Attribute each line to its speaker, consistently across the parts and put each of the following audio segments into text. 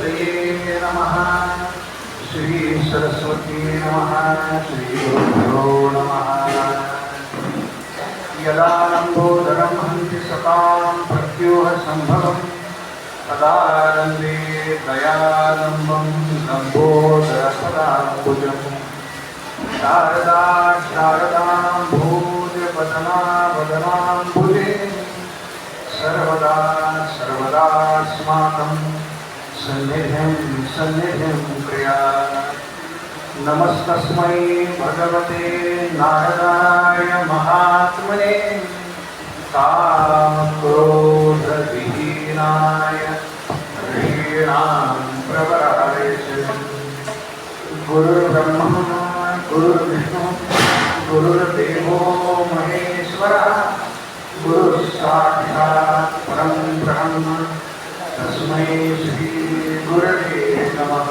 Speaker 1: सरस्वतीये नमः। श्री सरस्वती नमः। श्री गुरुभ्यो नमः। यदा लम्बोदरं हन्ति सतां प्रत्यूह सम्भवं तदानन्दे दयालम्बं लम्बोदरपदाम्बुजं शारदा शारदाम्भोजपदनावदनाम्बुजे सर्वदा सर्वदास्माकं सन्निधिं क्रियात्। नमस्तस्मै भगवते नारदाय महात्मने कामक्रोधविहीनाय ह्रीणां प्रवराय च। गुरुर्ब्रह्मा गुरुर्विष्णु गुरुर्देवो महेश्वरः गुरुसाक्षात् परं ब्रह्म तस्मै श्री गुरवे नमः।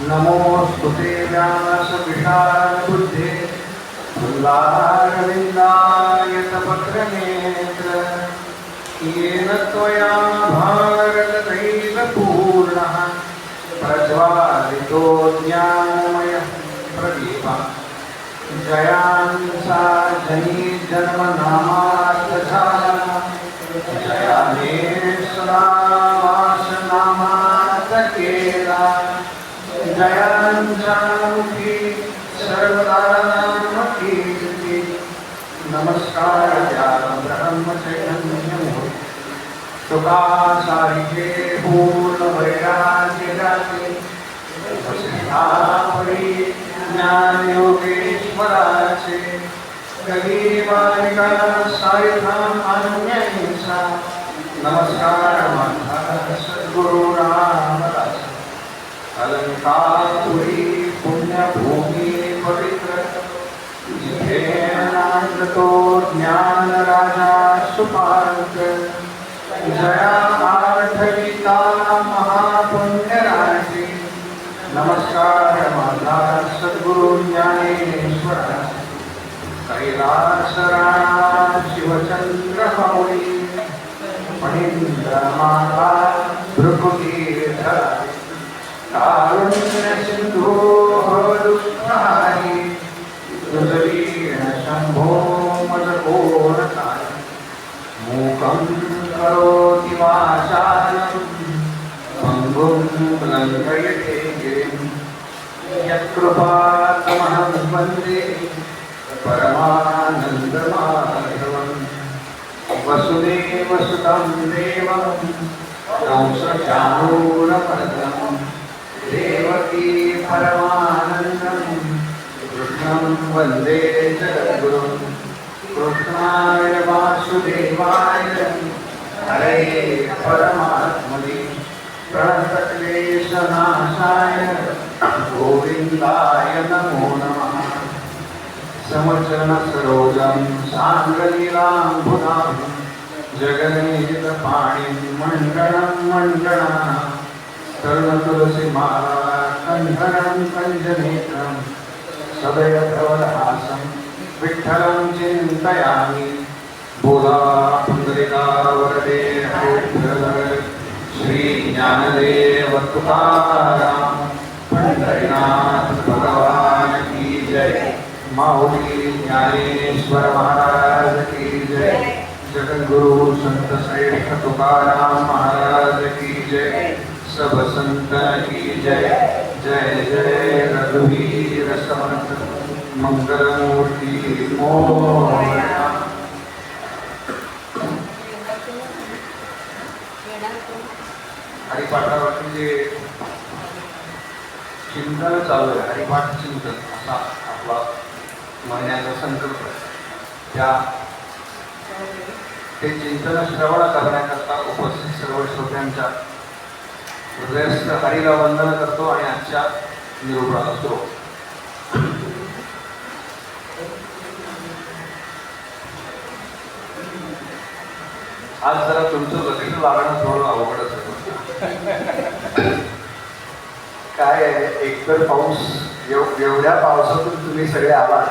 Speaker 1: नमोस्तुते व्यासविशालबुद्धे फुल्लारविन्दायतपत्रनेत्र येन त्वया भारततैलपूर्णः प्रज्वालितो ज्ञानमयः प्रदीपः। जयांसा जनी जन्मनामार्थझाला जयाने सदावासनामार्थकेला जयांसामुखी सर्वदानामकीर्ति। नमस्कार ज्ञान ब्रह्मचैतन्यमूर्ति सुखासारिके पूर्ण वैराग्य जाते वसिष्ठापरी ज्ञान योगेश्वराचे गरीबालिका सायुधाम अन्यहिंसा। नमस्कार माझा सद्गुरु रामदास अलंकापुरी पुण्यभूमी पवित्र जिथे नांदतो ज्ञान राजा सुपार्क। जया आठविता महापुण्यराजी। नमस्कार माझा सद्गुरु ज्ञानेश्वर कैलास राणा शिवचंद्र मौली मणींद्र माता भृगुतीर्थ कारुण्य सिंधु दुःखारी दुर्वीण शंभो मदकोरकाय मूकं करोति वाचालं भङ्गुं लङ्घयते गिरिं यत्कृपातमहं वन्दे परमानन्दमाधवं। वसुदेवसुतं देवं कंसचाणूरमर्दनं देवकी परमानन्दं कृष्णं वन्दे जगद्गुरुं। कृष्णाय वासुदेवाय हरे परमात्मने प्रणतक्लेशनाशाय गोविन्दाय नमो नमः। समचरणसरोजं साङ्गलीलाम्बुधां जगन्नीतपाणिं मण्डनं मण्डनानां तरुणतुलसीमाला कण्ठरं कञ्जनेत्रं सदयधवलहासं विठ्ठलं चिन्तयामि। बोला पुंडलिका वरदे विठ्ठल श्री ज्ञानदेव तुकाराम पंढरीनाथ भगवान की जय। माऊली ज्ञानेश्वर महाराज की जय। जगद्गुरु संत श्रेष्ठ तुकाराम महाराज की जय। सब संतन की जय। जय जय रघुवीर समर्थ मंगलमूर्ति मोरया। हरिपाठावरती जे चिंतन चालू आहे हरिपाठ चिंतन असा आपला महिन्याचा संकल्प आहे। त्या ते चिंतन श्रवण करण्याकरता उपस्थित सर्व श्रोत्यांच्या हृदयस्थ हरिला वंदन करतो आणि आजच्या निरूपणाला सुरुवात। आज जरा तुमचं लक्ष लागणं थोडं अवघडच आहे। काय आहे एकतर पाऊस एवढ्या पावसातून तुम्ही सगळे आलात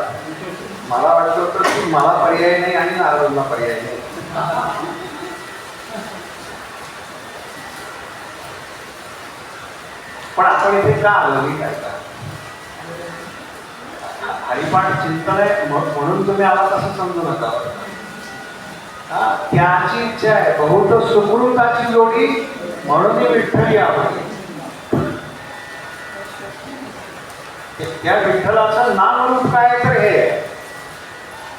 Speaker 1: मला वाटतं होतं की मला पर्याय नाही आणि नारळला पर्याय नाही. पण आपण इथे का आलो मी काय का हरिपाठ चिंतन आहे म्हणून तुम्ही आलात असं समजू नका. त्याची इच्छा आहे, बहुत सुकृताची जोडी म्हणून मी विठ्ठली आवडली. त्या विठ्ठलाचं नामरूप काय तर हे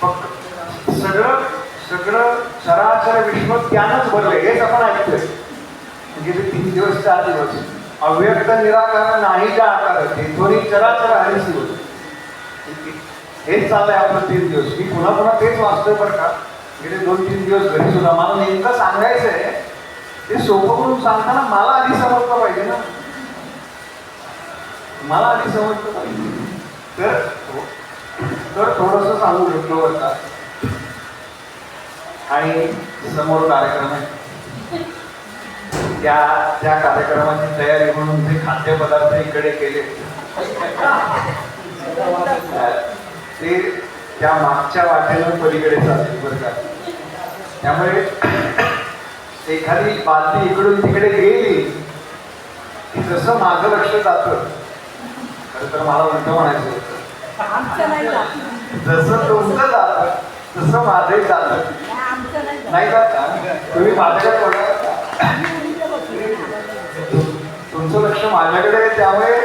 Speaker 1: फक्त सगळं सगळं चराचर विश्व त्यानंच भरले हेच आपण ऐकतोय. गेले 3 दिवस 4 दिवस अव्यक्त निराकार नाहीच्या आकार दोन्ही चराचर हरिसी होते. हेच चाललंय आपलं 3 दिवस. मी पुन्हा पुन्हा तेच वाचतोय बरं का. गेले 2-3 दिवस घरी सुद्धा मला नेमकं सांगायचंय ते सोपं करून सांगताना मला आधी समजलं पाहिजे ना, मला आधी समजलं पाहिजे. तर थोडंसं सांगू शकलो होता. आणि समोर कार्यक्रम आहे, त्या कार्यक्रमाची तयारी म्हणून जे खाद्यपदार्थ इकडे केले ते त्या मागच्या वाटेनं पलीकडे चालते बरं का. त्यामुळे एखादी बातमी इकडून तिकडे गेली की जसं माझं लक्ष जातं, खरं तर मला उलट म्हणायचं होतं, जसं तुमचं जातं तसं माझंही जातं. नाही जात का तुम्ही माझ्याकडे बघा, तुमचं लक्ष माझ्याकडे आहे. त्यामुळे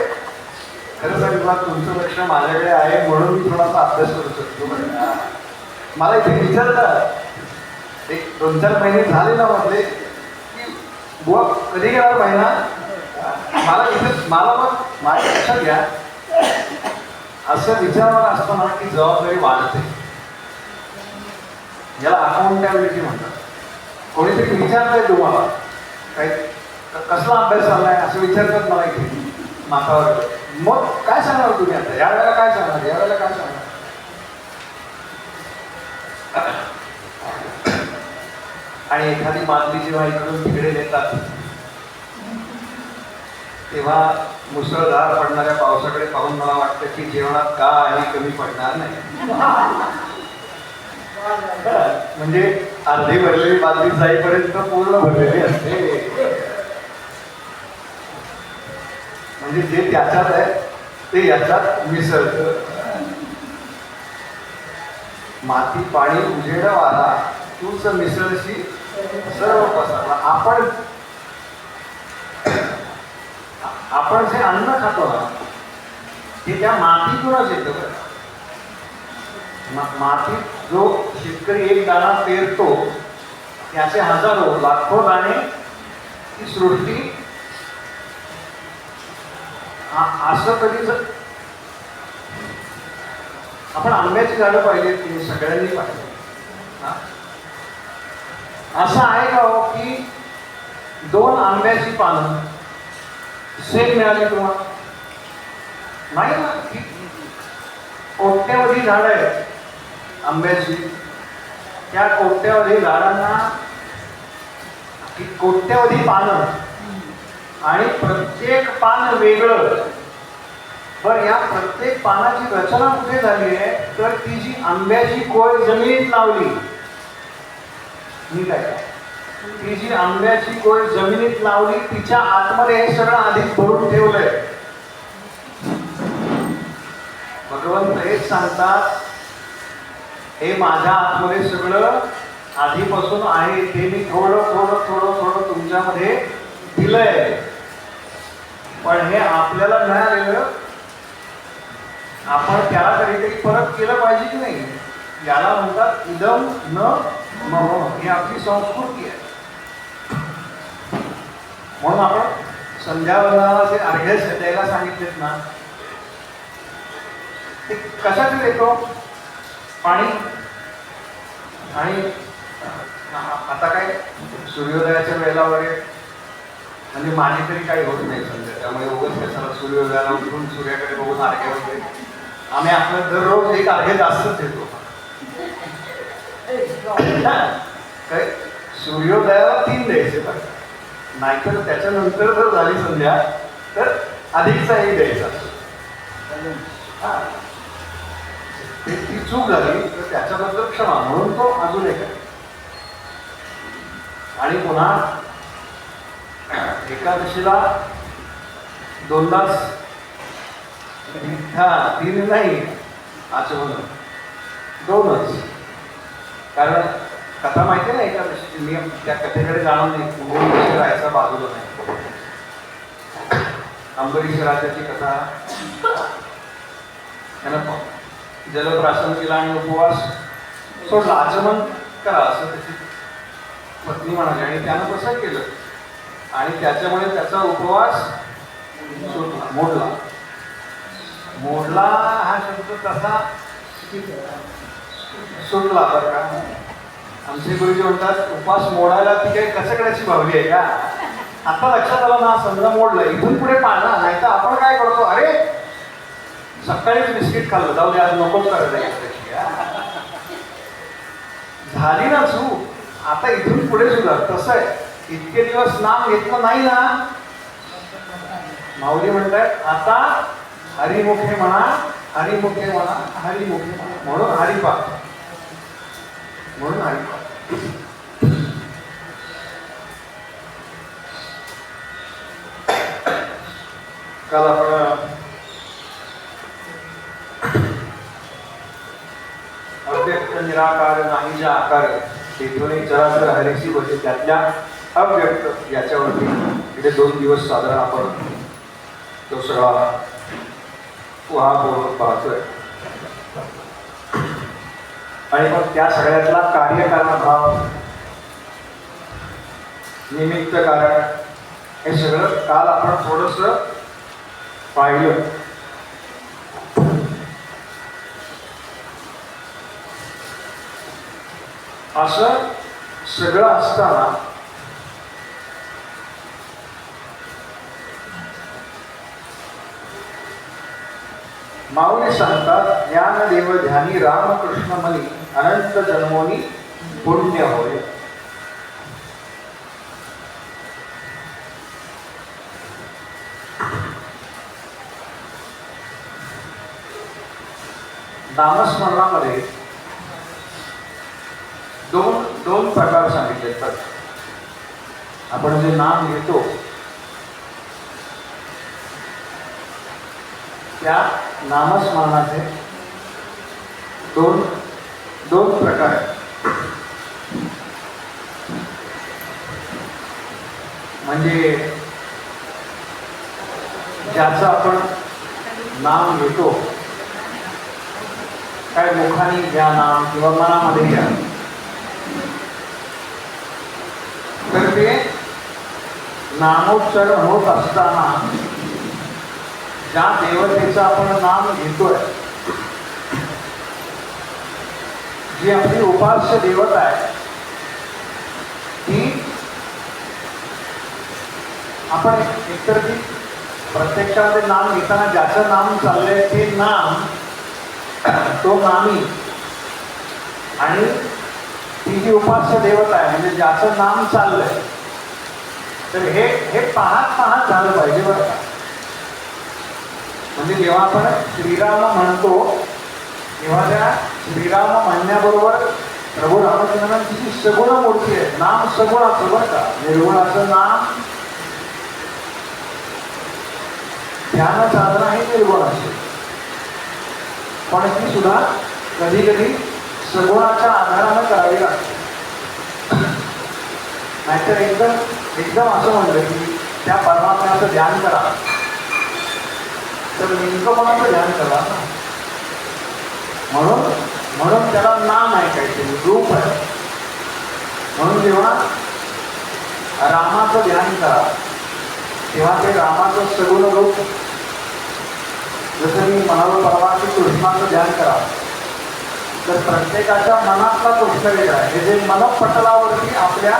Speaker 1: खरं सांगितलं तुमचं लक्ष माझ्याकडे आहे म्हणून मी थोडासा अभ्यास करू शकतो. मला इथे विचारतात 1-2-4 महिने झाले ना म्हटले की बुवा कधी गेला महिना. मला मग माझ्या लक्षात घ्या असं विचारणार असताना की जबाबदारी वाढते. याला अकाउंटेबिलिटी म्हणतात. कोणीतरी विचारतंय तुम्हाला काही कसला अभ्यास चाललाय असं विचारतात मला इथे माथावर. मग काय सांगणार तुम्ही आता यावेळेला काय सांगणार, यावेळेला काय सांगणार. आणि एखादी बातमी जेव्हा इकडून तिकडे नेतात तेव्हा मुसळधार पडणाऱ्या पावसाकडे पाहून मला वाटतं की जेवणात काही कमी पडणार नाही. म्हणजे अर्धी भरलेली बातमी जाईपर्यंत पूर्ण भरलेली असते. म्हणजे जे त्याच्यात आहे ते याच्यात मिसळतं. माती पाणी उजेड वारा तूच मिसळशी सर्व पसरला. आपण जे अन्न खातो ना ते त्या मातीतूनच येतं बरं. मातीत जो शेतकरी एक दाणा पेरतो त्याचे हजारो लाखो दाणे ती सृष्टी. असं कधी आपण आंब्याची झाडं पाहिजे की सगळ्यांनी पाहिजे. असं आहे का हो की 2 आंब्याची पानं सेम मिळाली तुम्हाला? नाही ना. कोट्यावधी झाडं आहेत आंब्याची. त्या कोट्यावधी झाडांना कोट्यावधी पानं आणि प्रत्येक पान वेगळं. पण या प्रत्येक पानाची रचना कुठे झाली आहे तर ती जी आंब्याची कोय जमिनीत लावली मी काय ती जी आंब्याची कोय जमिनीत लावली तिच्या आतमध्ये हे सगळं आधीच भरून ठेवलंय. भगवंत हेच सांगतात हे माझ्या आतमध्ये सगळं आधीपासून आहे ते मी थोडं थोडं थोडं थोडं तुमच्यामध्ये दिलंय. पण हे आपल्याला मिळालेलं आपण त्याला कधीतरी परत केलं पाहिजे की नाही. याला म्हणतात इदम न मम. ही आपली संस्कृती आहे. म्हणून आपण संध्यावंदनाला जे अर्घ्य द्यायला सांगितलेत ना ते कशाचे देतो. पाणी आणि आता काय सूर्योदयाच्या वेळेला वगैरे म्हणजे माझी तरी काही होत नाही संध्या. त्यामुळे उगाच कशाला सूर्योदयाला उठून सूर्याकडे बघून अर्घ्य वगैरे आम्ही आपलं दररोज एक अर्घ्य जास्तच देतो. काय सूर्योदयाला 3 द्यायचे पाहिजे. नाहीतर त्याच्यानंतर जर झाली संध्या तर अधिकचा एक द्यायचा. ती चूक झाली तर त्याच्याबद्दल क्षमा म्हणून तो अजून एक आहे. आणि पुन्हा एकादशीला दोनदाच, हा 3 नाही असं म्हणून 2च. कारण कथा माहिती नाही का, नियम त्या कथेकडे जाणून नाही, कुंभोजी राहायचा बाजूला नाही. अंबरीश राजाची कथा, त्यानं जलप्राशन केला आणि उपवास सोडला, आचमन करा असं त्याची पत्नी म्हणाली आणि त्यानं तसं केलं आणि त्याच्यामुळे त्याचा उपवास मोडला. मोडला हा शब्द तसा सुटला बरं का. आमचे गुरुजी म्हणतात उपवास मोडायला ती काही कचकड्याची भावली आहे का. आता लक्षात आलं ना, समजा मोडलं, इथून पुढे पाळणार नाही तर आपण काय करतो, अरे सकाळीच बिस्किट खाल्लं, जाऊ दे आज नकोच करायचं. झाली ना चूक, आता इथून पुढे सुद्धा तसं आहे. इतके दिवस नाम घेतलं नाही ना, माऊली म्हणतात आता हरिमुखे म्हणा, हरिमुखे म्हणा, हरिमुखे म्हणा, म्हणून हरिपाठ, म्हणून हरिपाठ. काल आपण अव्यक्त निराकार नाही जा आकार तेथून चराचर हरीची होते, त्यातल्या अव्यक्त याच्यावरती इथे 2 दिवस साधारण आपण तो सगळा उहापोह पाहतोय. आणि मग त्या सगळ्यातला कार्यकारण भाव, निमित्त कारण, हे सगळं काल आपण थोडस पाहिलं. असं सगळं असताना माऊली सांगतात ज्ञानदेव ध्यानी रामकृष्ण मनी अनंत जन्मोनी पुण्य होय. नामस्मरणामध्ये दोन प्रकार सांगितले आहेत. आपण जे नाम घेतो त्या नामस्मरणाचे दोन प्रकार आहेत. म्हणजे ज्याचं आपण नाम घेतो, काय मुखाने घ्या नाम किंवा मनामध्ये घ्या, तर ते नामोच्चारण होत असताना ज्या देवतेचं आपण नाम घेतोय, जी आपली उपास्य देवता आहे, ती आपण एकतर ती प्रत्यक्षामध्ये नाम घेताना ज्याचं नाम चाललंय ते नाम, तो नामी, आणि ती जी उपास्य देवता आहे म्हणजे ज्याचं नाम चाललंय, तर हे पाहत झालं पाहिजे बरं का. म्हणजे जेव्हा आपण श्रीराम म्हणतो तेव्हा त्या श्रीराम म्हणण्याबरोबर प्रभू रामचंद्रांची जी सगुण मूर्ती आहे, नाम सगुणाचं बरं का, निर्गुणाचं नाम, ध्यान साधना हे निर्गुण असेल, पण ती सुद्धा कधी कधी सगुणाच्या आधारानं करावी लागते. नाहीतर एकदम असं म्हणलं की त्या परमात्म्याचं ध्यान करा, तर नेमकं कोणाचं ध्यान करा ना. म्हणून त्याला नाम आहे, काहीतरी रूप आहे. म्हणून जेव्हा रामाचं ध्यान करा तेव्हा ते रामाचं सगुण रूप, जसं मी म्हणालो परवा की कृष्णाचं ध्यान करा, तर प्रत्येकाच्या मनातला कृष्ण वेगळा आहे. हे जे मनपटलावरती आपल्या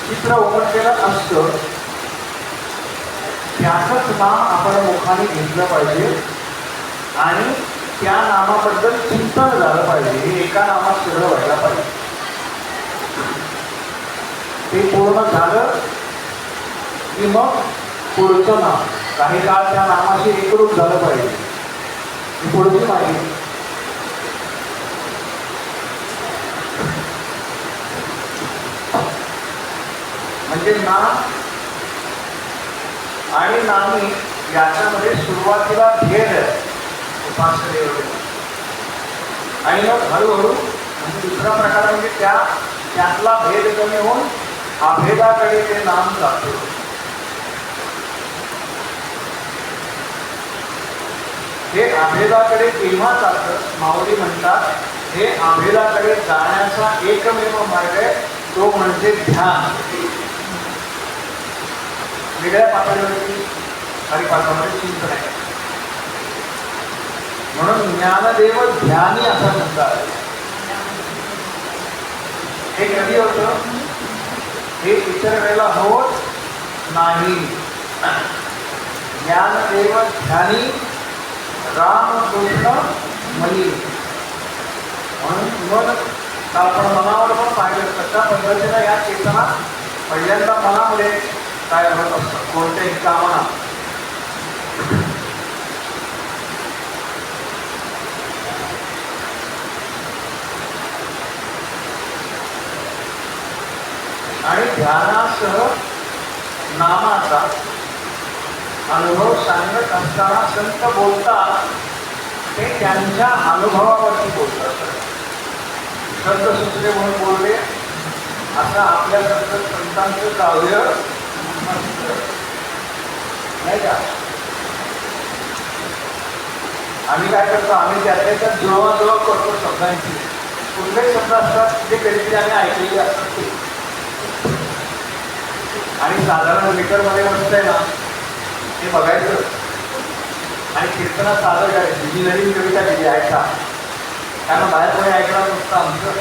Speaker 1: चित्र उमटलेलं असतं त्याचंच नाम आपण मुखाने घेतलं पाहिजे आणि त्या नामाबद्दल चिंतन झालं पाहिजे. हे एका नामात सगळं व्हायला पाहिजे. ते पूर्ण झालं की मग पुढचं नाम काही काळ त्या नामाशी एकरूप झालं पाहिजे. ही पुढची माहिती. म्हणजे नाम आणि नामी याच्यामध्ये सुरुवातीला भेद आहे उपासनेमध्ये, आणि मग हळूहळू म्हणजे दुसरा प्रकार म्हणजे त्यातला भेद कमी होऊन अभेदाकडे ते नाम जाते. हे अभेदाकडे केव्हा जातं? माऊली म्हणतात हे अभेदाकडे जाण्याचा एकमेव मार्ग आहे तो म्हणजे ध्यान. वेगळ्या पातळीवरती हरिपाठामध्ये चिंतन आहे. म्हणून ज्ञानदेव ध्यानी असं म्हणतात. हे कधी होतं? हे इतर वेळेला होत नाही. ज्ञानदेव ध्यानी रामकृष्ण मनी. म्हणून मन आपण मनावर पण पाहिलं कशा पद्धतीनं या चेतना पहिल्यांदा मनामध्ये काय होत असतं कोणत्याही कामना. आणि ध्यानासह नामाचा अनुभव सांगत असताना संत बोलतात ते त्यांच्या अनुभवावरती बोलतात. संत सुचले म्हणून बोलले असं आपल्यासारखं संतांचं काव्य नाही का? आम्ही काय करतो? आम्ही त्याच्या जुळवाजुळव करतो शब्दांची. कुठलेही शब्द असतात जे कधीतरी आम्ही ऐकलेले असतात ते, आणि साधारण मीटरमध्ये बसतंय ना ते बघायचं आणि कीर्तनात सादर करायची. जी नवीन कविता लिहिली ऐका, कारण बाहेर कोणी ऐकणार नसतं आमचं,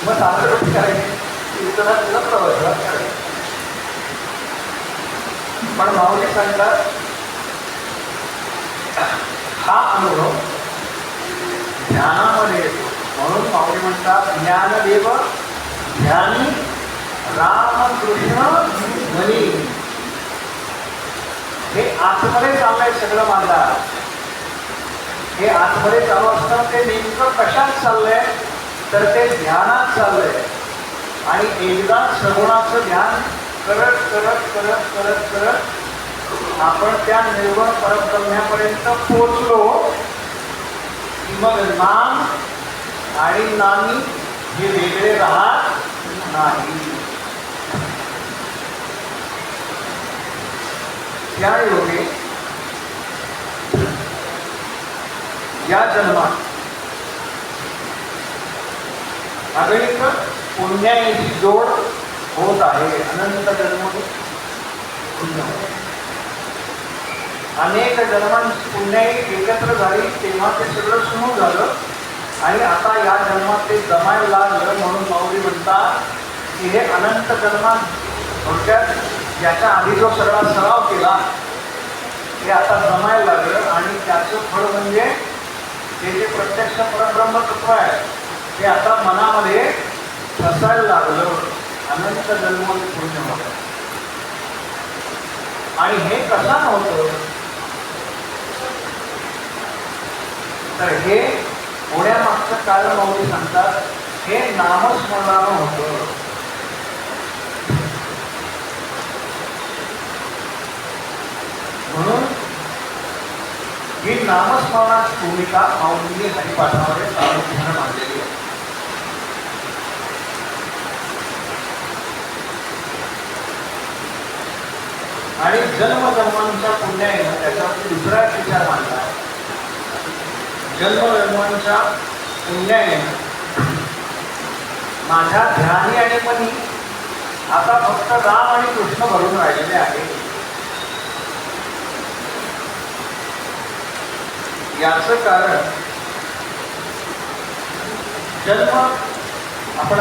Speaker 1: मग सादर कशी करायची? कीर्तनात तिला प्रवचनात करायचं. पण माऊली सांगतात हा अनुभव ध्यानामध्ये येतो. म्हणून माऊली म्हणतात ज्ञानदेव ध्यानी रामकृष्ण मनी. हे आतमध्ये चाललंय सगळं माझा. हे आतमध्ये चालू असतं ते नेमकं कशात चाललंय तर ते ध्यानात चाललंय. आणि एकदा सगुणाचं ध्यान करत करत करत करत करत आपण त्या निर्गुण परब्रह्म्यापर्यंत पोचलो की मग नाम आणि नामी हे वेगळे राहत नाही. त्या योगे या जन्मात अगणित पुण्याची जोड होत आहे. अनंत जन्म पुण्य, अनेक जन्मांची पुण्याई एकत्र झाली तेव्हा ते सगळं सुरू झालं. आणि आता या जन्मात ते जमायला लागलं. म्हणून माऊली म्हणतात की हे अनंत जन्मात थोडक्यात याच्या आधी जो सगळा सराव केला ते आता जमायला लागलं. आणि त्याचं फळ म्हणजे ते जे प्रत्यक्ष परब्रह्म तत्व आहे ते आता मनामध्ये ठसायला लागलं. अनंत जन्म पूर्ण होतं. आणि हे कसं होतं तर हे होण्यामागचं कारण माऊली सांगतात हे नामस्मरणानं होतं. म्हणून ही नामस्मरणाची भूमिका माऊलींनी हरिपाठामध्ये प्रामुख्याने मांडलेली आहे. आणि जन्मजन्मांच्या पुण्याने त्याच्यावरती दुसरा एक विचार मांडला आहे. जन्मजन्मांच्या पुण्याने माझ्या ध्यानी आणि मनी आता फक्त राम आणि कृष्ण भरून राहिलेले आहे. याचं कारण जन्म आपण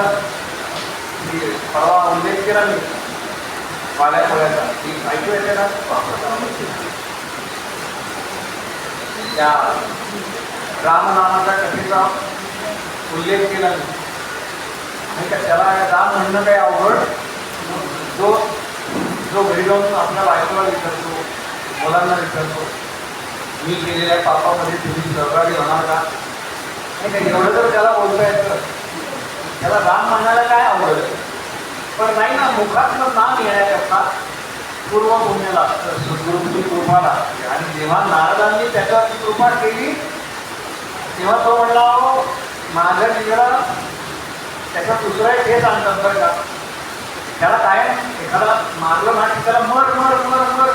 Speaker 1: परवा उल्लेख केला मी पाण्याचा ऐकू येते ना त्या रामनामाच्या कथेचा उल्लेख केला मी. आणि त्याला राम म्हणणं काही अवघड जो जो घरी जाऊन आपल्या बायकोला विचारतो मुलांना विचारतो मी केलेल्या पापामध्ये तुम्ही सहभागी होणार का नाही का एवढं जर त्याला बोलता येतं त्याला राम म्हणायला काय आवडत. पण नाही ना मुखातलं नाम येण्याकरता पूर्व पुण्य लागतं, सद्गुरूंची कृपा लागते. आणि जेव्हा नारदांनी त्याच्यावर कृपा केली तेव्हा तो म्हणला, अहो माझं निगडा त्याचा दुसरा एक हेच आणतात बरं का, त्याला काय एखादा मारलं ना की त्याला मर मर मर मर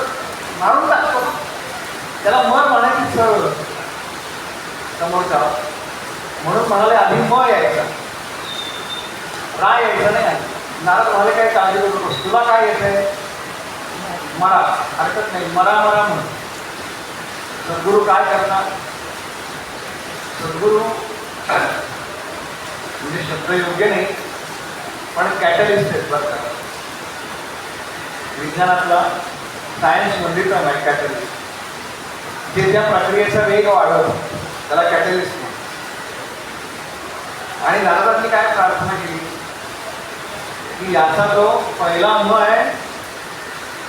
Speaker 1: मारून टाकतो, त्याला मर म्हणायची सरळ समोरचा. म्हणून म्हणाले आधी म यायचा, रा यायचा नाही. नारद म्हणाले काय काळजी करू नकोस, तुला काय येतंय मरा, हरकत नाही, मरा मरा म्हणून. सद्गुरू काय करणार, सद्गुरू म्हणजे शब्द योग्य नाही पण कॅटलिस्ट आहेत बरं का. विज्ञानातला सायन्समध्ये टर्म आहे कॅटलिस्ट, जे त्या प्रक्रियेचा वेग वाढवतो त्याला कॅटलिस्ट म्हणतात. आणि नारदांनी काय प्रार्थना केली की याचा जो पहिला म आहे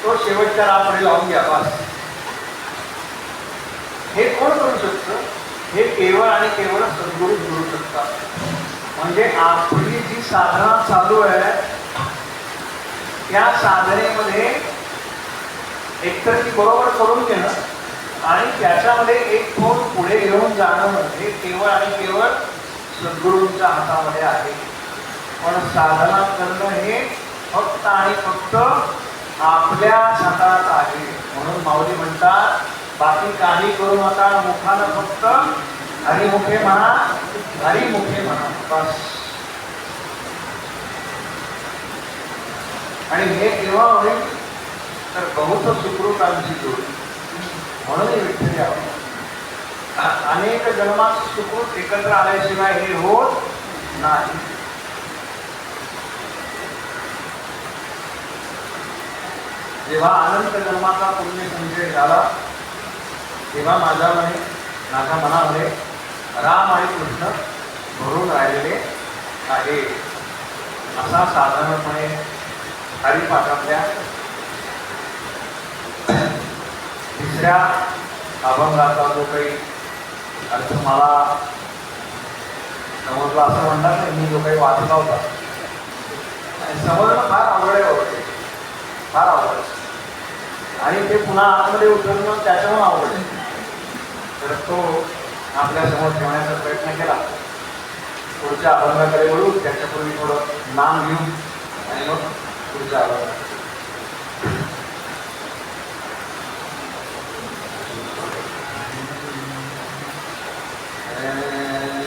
Speaker 1: तो शेवटच्या रामध्ये लावून घ्या बस. हे कोण करू शकतं, हे केवळ आणि केवळ सद्गुरू करू शकतात. म्हणजे आपली जी साधना चालू आहे त्या साधनेमध्ये एकतर ती बरोबर करून घेणं आणि त्याच्यामध्ये एक फोन पुढे घेऊन जाणं हे केवळ आणि केवळ सद्गुरूंच्या हातामध्ये आहे. पण साधना करणं हे फक्त आणि फक्त आपल्या हातात आहे. म्हणून माऊली म्हणतात, बाकी काही करू नका, मुखानं फक्त हरिमुखे म्हणा, हरिमुखे म्हणा बस. आणि हे केव्हा होईल तर बहुत सुकृतांची जोड. म्हणून विठ्ठल यावं, अनेक जन्मात सुकृत एकत्र आल्याशिवाय हे होत नाही. जेव्हा अनंत जन्माचा पुण्य संचय झाला तेव्हा माझ्या मनामध्ये राम आणि कृष्ण भरून राहिलेले आहे. असा साधारणपणे हरिपाठातल्या तिसऱ्या अभंगाचा जो काही अर्थ मला समजला असं म्हणतात नाही, मी जो काही वाचला होता समजणं फार अवघड आहे, फार अवघड. आणि ते पुन्हा आतमध्ये उतरणं त्याच्याहून अवघड आहे. तर तो आपल्यासमोर ठेवण्याचा प्रयत्न केला. पुढच्या अभंगाकडे वळू, त्याच्यापूर्वी थोडं नाम घेऊ आणि मग पुढच्या अभंगाकडे.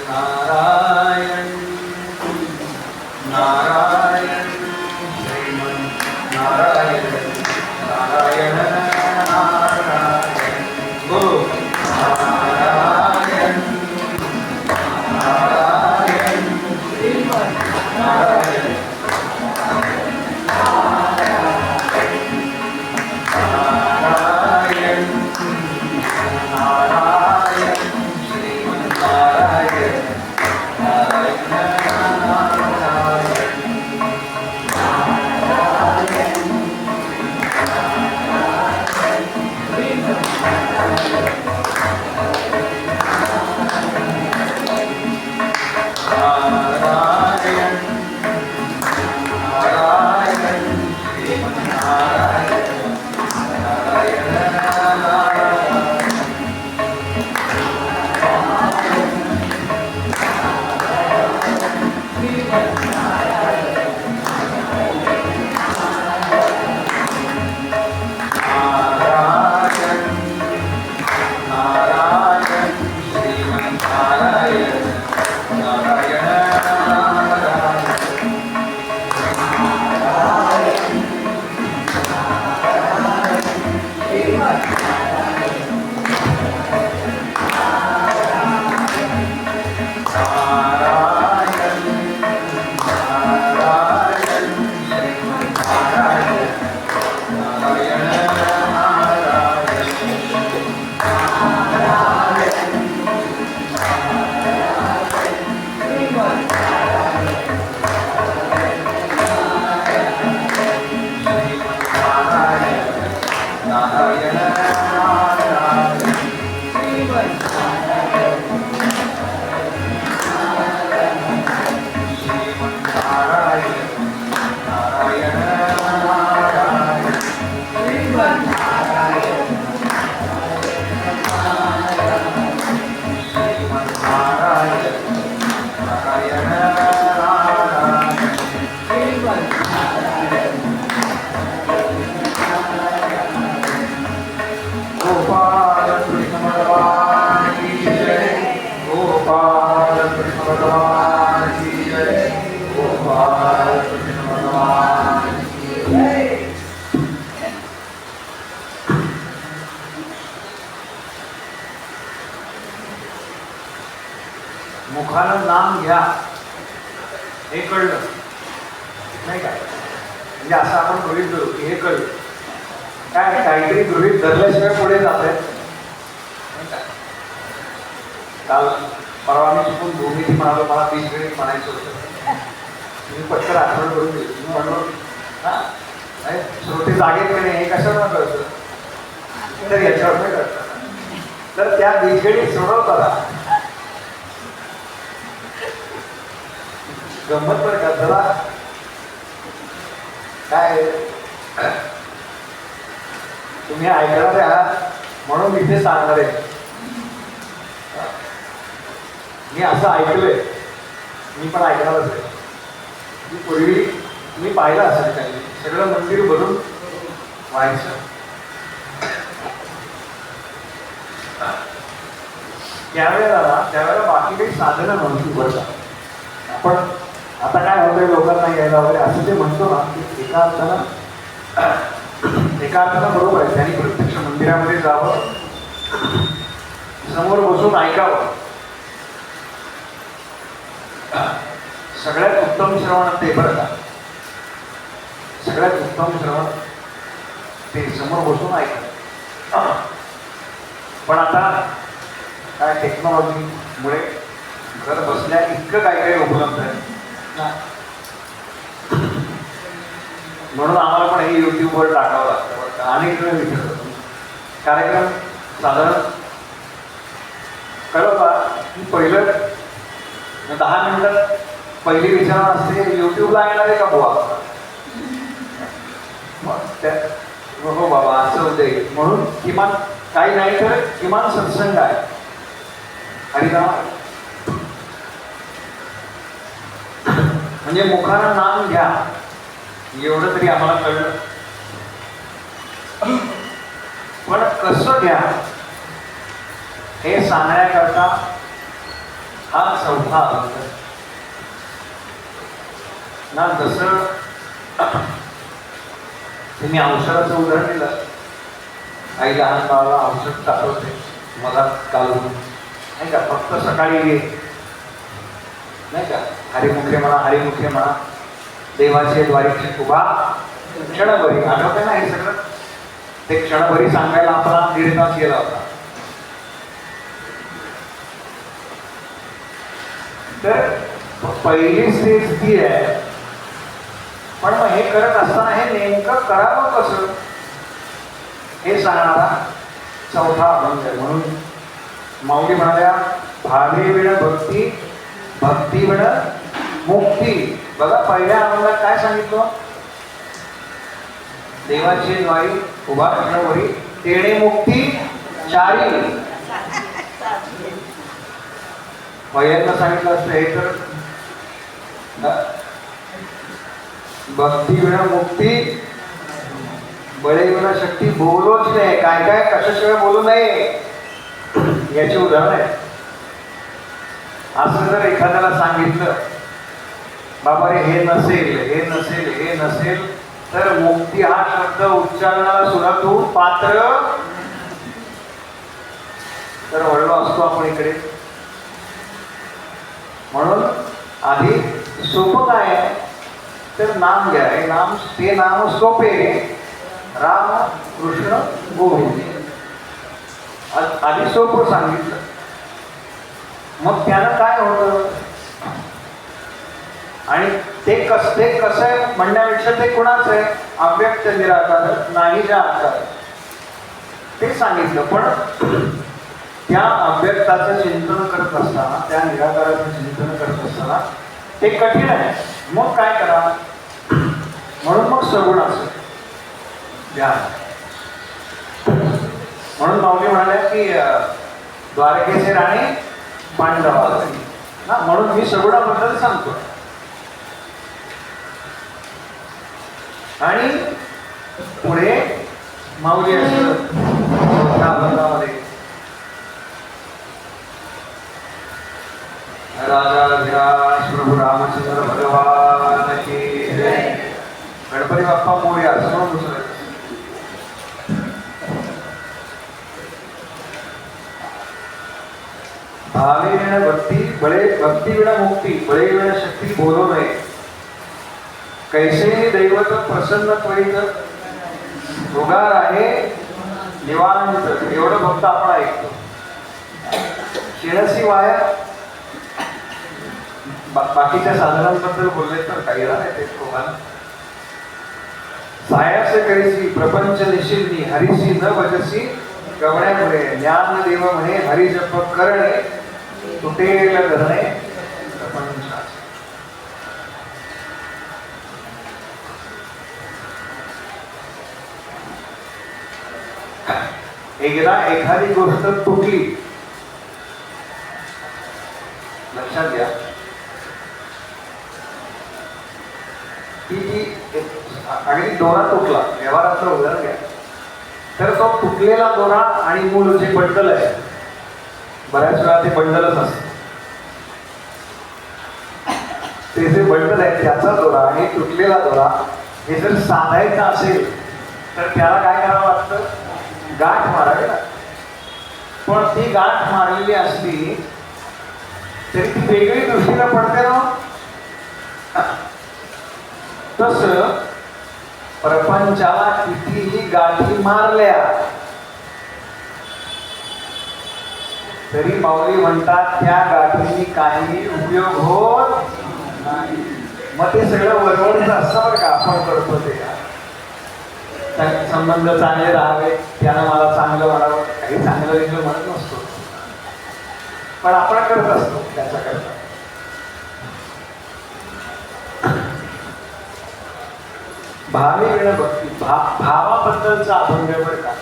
Speaker 1: नारायण नारायण श्रीमन नारायण नारायण नारायण गो नारायण नारायण श्रीमन नारायण नारायण नारायण श्रीमन नारायण गोपाल कृष्ण भगवान की जय, गोपाल कृष्ण भगवान की जय, गोपाल कृष्ण भगवान की जय. मुखानं नाम घ्या हे कळलं नाही का? म्हणजे असं आपण गृहीत धरू की हे कळलं काय, काहीतरी गृहीत धरल्याशिवाय पुढे जात आहेत. काल परवा मी चुकून भूमिती म्हणालो, मला 20 वेळी म्हणायचं होतं. मी पटकन आठवण करून दिली. मी म्हणलो हां नाही श्रोते जागेत म्हणे हे कशावर कळतं, तर याच्यावर नाही कळतं. तर त्या बिजगडी सोडवताना गंमत बरं का जरा काय तुम्ही ऐकणार आहात म्हणून मी ते सांगणार आहे. मी असं ऐकलंय, मी पण ऐकणारच आहे की पूर्वी मी पाहिलं असेल काही सगळं मंदिर भरून व्हायचं. त्यावेळेला बाकी काही साधनं नव्हती बरं का. आपण आता काय होतंय लोकांना यायला वगैरे असं ते म्हणतो ना की एका अर्थानं बरोबर आहे. त्यांनी प्रत्यक्ष मंदिरामध्ये जावं, समोर बसून ऐकावं. सगळ्यात उत्तम श्रवण ते बरं का, सगळ्यात उत्तम श्रवण ते समोर बसून ऐकावं. पण आता काय टेक्नॉलॉजीमुळे घर बसल्या इतकं काय काय उपलब्ध आहे म्हणून आम्हाला पण हे यूट्यूबवर टाकावं लागतं. अनेक वेळ विचारतो कार्यक्रम साधारण कळवा की पहिलं 10 मिनिटात पहिली विचारणा असते यूट्यूबला येणार आहे का बुवा. हो बाबा असं होते म्हणून किमान काही नाही तर किमान सत्संग आहे, हरिनाम आहे. म्हणजे मुखानं नाम घ्या एवढं तरी आम्हाला कळलं. पण कसं घ्या हे सांगण्याकरता हा चौथा अभंग ना. जसं तुम्ही औषधाचं उदाहरण दिलं, आई लहान बाळाला औषध टाकवते मला कालून नाही का, फक्त सकाळी घे नाही का, हरिमुखे म्हणा हरिमुखे म्हणा, देवाचे द्वारीचे उभा क्षणभरी. आठवते ना हे सगळं, ते क्षणभरी सांगायला आपला 1.5 तास गेला होता. तर पहिली स्टेज ती आहे. पण मग हे करत असताना हे नेमकं करावं कसं हे सांगणारा चौथा अभंग आहे. म्हणून माऊली म्हणाल्या भावे विण भक्ती, भक्ती विण मुक्ती. बघा पहिल्या अभंगात काय सांगितलं, देवाची द्वारी उभा क्षणभरी तेणे मुक्ती चारी. पहिल्यांदा सांगितलं असतं हे तर भक्ती विना मुक्ती, बळे विना शक्ती. बोलोच नाही, काय काय कशाशिवाय बोलू नये याचे उदाहरण आहे. असं जर एखाद्याला सांगितलं बाबा रे हे नसेल हे नसेल हे नसेल तर मुक्ती हा शब्द उच्चारणाला सुद्धा तू पात्र. तर वळलो असतो आपण इकडे. म्हणून आधी सोपं काय आहे तर नाम घ्या. हे नाम, ते नाम सोपे राम कृष्ण गोविंद. आधी सोपं सांगितलं. मग त्यानं काय होतं आणि ते कसं आहे म्हणण्यापेक्षा ते कुणाचं आहे, अव्यक्त निराकार नाही ज्या आकार ते सांगितलं. पण त्या अव्यक्ताचं चिंतन करत असताना, त्या निराकाराचं चिंतन करत असताना ते कठीण आहे. मग काय करा, म्हणून मग सगुणाचं ध्यान. म्हणून माऊली म्हणाल्या की द्वारकेचे राणे पांडवा ना, म्हणून मी सगुणाबद्दल सांगतो. आणि पुढे माऊली असं राजा प्रभू रामचंद्र भगवान की जय. गणपती बाप्पा मोरया असं म्हणून दुसरं. भावे विण भक्ती बळे, भक्ती विण मुक्ती बळे विण शक्ती बोलो नये. कैसे दैवत प्रसन्न त्वरित उगार आहे निवांत. एवढं फक्त आपण ऐकतो. शिरसी वाया बाकीच्या साधनांबद्दल बोलले तर काही नाही ते लोकांना. सायास करीसी प्रपंच निशिल्ली हरिसी न भजसी गवण्यामुळे. ज्ञान देव म्हणे हरिजप करणे तुटेल धरणे प्रपंचाचे. एकदा एखादी गोष्ट तुटली, लक्षात घ्या की अगदी दोरा तुटला, व्यवहाराचं उदाहरण घ्या. तर तो तुटलेला दोरा आणि मूळ जे बंडल आहे, बऱ्याच वेळा ते बंडलच असतं. ते जे बंडल आहे त्याचा दोरा आणि तुटलेला दोरा हे जर साधायचं असेल तर त्याला काय करावं लागतं? गाठ मारावी लागते. पण ती गाठ मारलेली असली तरी ती वेगळी दृष्टीला पडते ना. तस प्रपंचाला कितीही गाठी मारल्या तरी माऊली म्हणतात त्या गाठींनी काही उपयोग होत नाही. मग ते सगळं वरवरच असतं बरं का आपण करतो ते. संबंध चांगले राहावे, त्यानं मला चांगलं म्हणावं, काही चांगलं वेगळं म्हणत नसतो, पण आपण करत असतो त्याचा करता. भावी वेळ भक्ती, भावाबद्दलचा अभंग बरं का.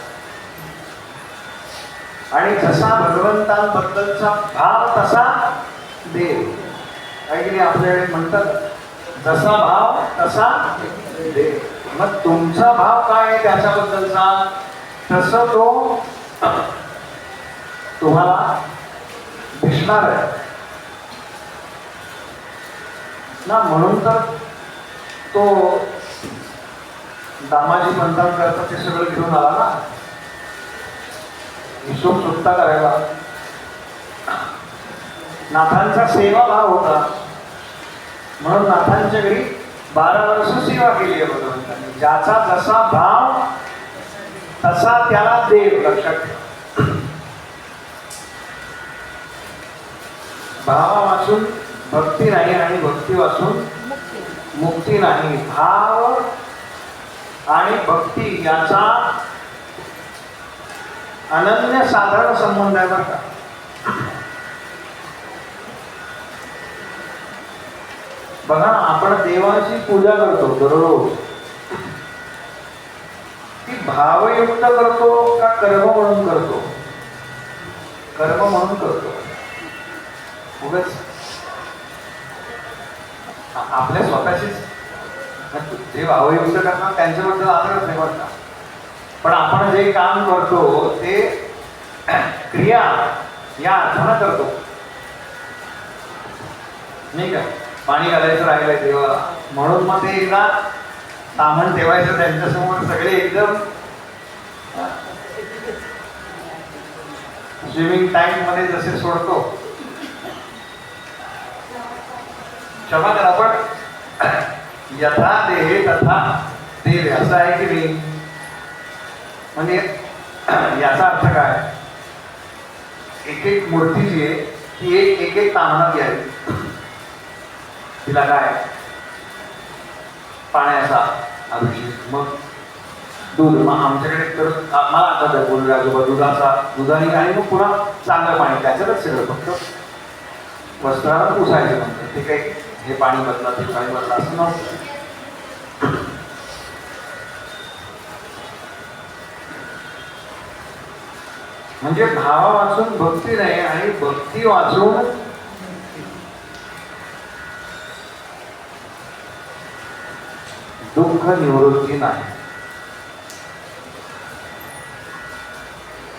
Speaker 1: आणि जसा भगवंतांबद्दलचा भाव तसा देव. काही आपल्याकडे म्हणतात जसा भाव तसा देव. मग तुमचा भाव काय आहे त्याच्याबद्दलचा, तसं तो तुम्हाला दिसणार आहे ना. म्हणून तर तो दामाजी पंतांकरता ते सगळं घेऊन आला ना, हिशोब सुट्टा करायला. नाथांचा सेवा भाव होता म्हणून नाथांच्या घरी 12 वर्ष सेवा केली आहे भगवंतांनी. ज्याचा जसा भाव तसा त्याला देव. लक्षात ठेवा, भावा वाचून भक्ती नाही आणि भक्ती वाचून मुक्ती नाही. भाव आणि भक्ती याचा अनन्य साधारण संबंध आहे बरं का. बघा, आपण देवाची पूजा करतो दररोज. ती भावयुक्त करतो का कर्म म्हणून करतो? कर्म म्हणून करतो. उगाच आपल्या स्वतःचीच जे भावयुक्त करतात त्यांच्याबद्दल आदरच नाही बरं का. पण आपण जे काम करतो ते क्रिया या अर्थानं करतो नाही का. पाणी घालायचं राहिलंय देवाला म्हणून मग ते एकदा सामान ठेवायचं त्यांच्यासमोर, सगळे एकदम स्विमिंग टाइम मध्ये जसे सोडतो. क्षमा करा, पण यथा देहे तथा देवे असं आहे की नाही. म्हणजे याचा अर्थ काय, एक एक मूर्ती जी आहे ती एक एक तामणात घ्यावी. तिला काय पाण्याचा अभिषेक, मग दूध. मग आमच्याकडे तर मला आता बोलले आजोबा दुधाने आणि मग पुन्हा चांगलं पाणी त्याच्यातच सगळं. फक्त वस्त्राला पुसायचं म्हणतात ते काही हे पाणी बदला ते पाणी बदला असं नव्हतं. म्हणजे भाव वाचून भक्ती नाही आणि भक्ती वाचून दुःख निवृत्ती नाही.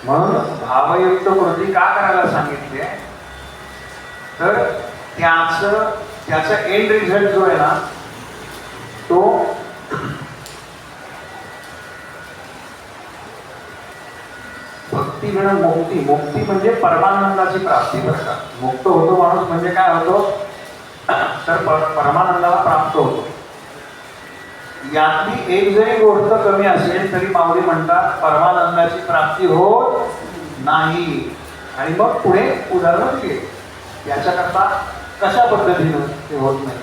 Speaker 1: म्हणून भावयुक्त कृती का करायला सांगितली आहे, तर त्याचा एंड रिझल्ट जो आहे ना तो भक्ती मिळून मुक्ती. मुक्ती म्हणजे परमानंदाची प्राप्ती. बरं का, मुक्त होतो माणूस म्हणजे काय होतो तर परमानंदाला प्राप्त होतो. यातली एक जरी गोष्ट कमी असेल तरी माऊली म्हणतात परमानंदाची प्राप्ती होत नाही. आणि मग पुढे उदाहरण दिले याच्याकरता कशा पद्धतीनं ते होत नाही.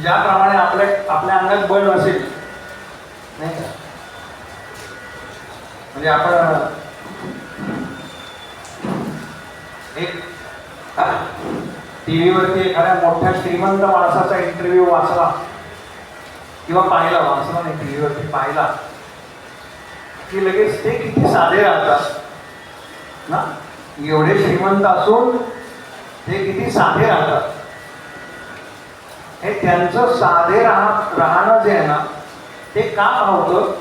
Speaker 1: ज्याप्रमाणे आपल्या अंगात बळ असेल नाही का, म्हणजे आपण एक टीव्हीवरती एखाद्या मोठ्या श्रीमंत माणसाचा इंटरव्ह्यू वाचला किंवा पाहिला, वाचला नाही टीव्हीवरती पाहिला की लगेच ते किती साधे राहतात ना. एवढे श्रीमंत असून ते किती साधे राहतात. हे त्यांचं साधे राहणं जे आहे ना ते का होतं,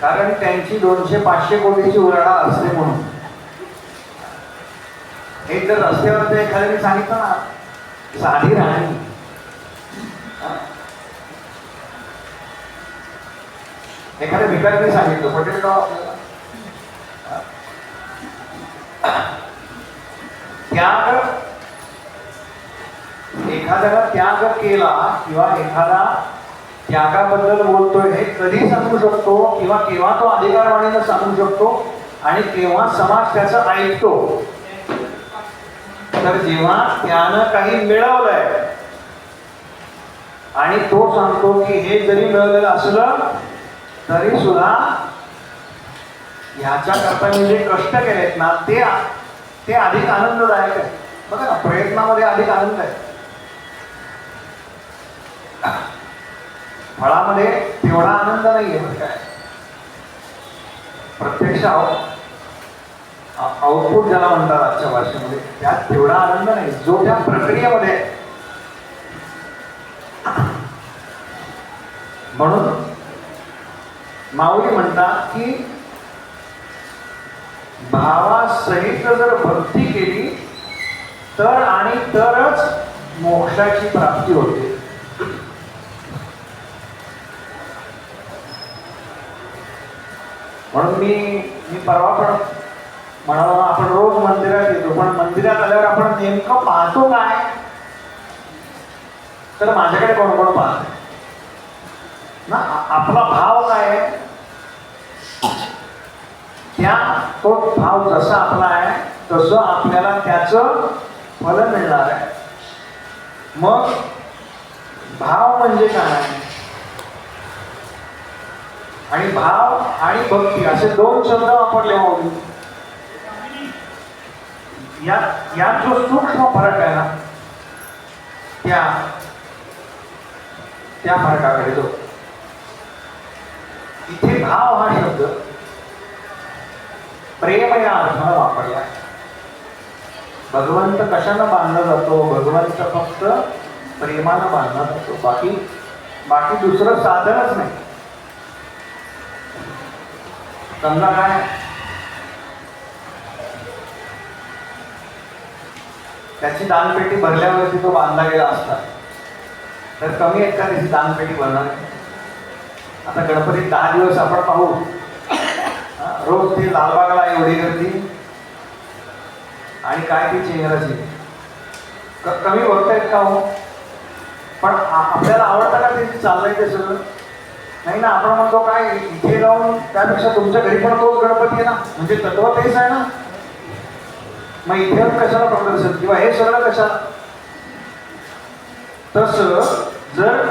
Speaker 1: कारण त्यांची 200-500 कोटीची उलाढाल असते म्हणून. हे जर रस्त्यावर एखाद्याने सांगितलं ना साधी राहणी, एखाद्या भिकारीने सांगितलं पटेल का आपल्याला, एखाद्याला त्याग केला किंवा एखादा त्यागाबद्दल बोलतोय हे कधी सांगू शकतो किंवा केव्हा तो अधिकारवाणीनं सांगू शकतो आणि केव्हा समाज त्याचं ऐकतो, तर जेव्हा त्यानं काही मिळवलंय आणि तो सांगतो की हे जरी मिळवलेलं असलं तरी सुद्धा ह्याच्याकरता मी जे कष्ट केलेत ना ते अधिक आनंददायक आहे. बघा ना, प्रयत्नामध्ये अधिक आनंद आहे. फळामध्ये तेवढा आनंद नाहीये. काय प्रत्यक्ष आउटपुट ज्याला म्हणतात आजच्या भाषेमध्ये, त्यात तेवढा आनंद नाही जो त्या प्रक्रियेमध्ये. म्हणून माऊली म्हणतात की भावासहित जर भक्ती केली तर आणि तरच मोक्षाची प्राप्ती होते. म्हणून मी परवा पण म्हणालो ना, आपण रोज मंदिरात येतो, पण मंदिरात आल्यावर आपण नेमकं पाहतो काय, तर माझ्याकडे कोण कोण पाहत ना, आपला भाव काय आहे, तो भाव जसा आपला आहे तसं आपल्याला त्याचं फल मिळणार आहे. मग भाव म्हणजे काय, आणि भाव आणि भक्ती असे 2 शब्द वापरले माऊली. यात जो सूक्ष्म फरक आहे ना त्या फरकाकडे जो इथे भाव हा शब्द प्रेम या अर्थानं वापरला आहे. भगवंत कशानं बांधला जातो, भगवंत फक्त प्रेमानं बांधला जातो, बाकी दुसरं साधनच नाही. समजा काय, त्याची दानपेटी भरल्यावरती तो बांधला गेला असता तर कमी आहेत का त्याची दानपेटी भरणार. आता गणपती 10 दिवस आपण पाहू, रोज ती लालबागला एवढी गर्दी आणि काय ती चेंगराची, कमी बघतायत का हो. पण आपल्याला आवडतं का ते चाललंय ते सगळं, नाही ना. आपण म्हणतो काय इथे जाऊन त्यापेक्षा तुमच्या घरी पण तोच गणपती आहे ना, म्हणजे तत्व तेच आहे ना, मग इथे कशाला प्रदर्शन किंवा हे सगळं कशाला. तसं जर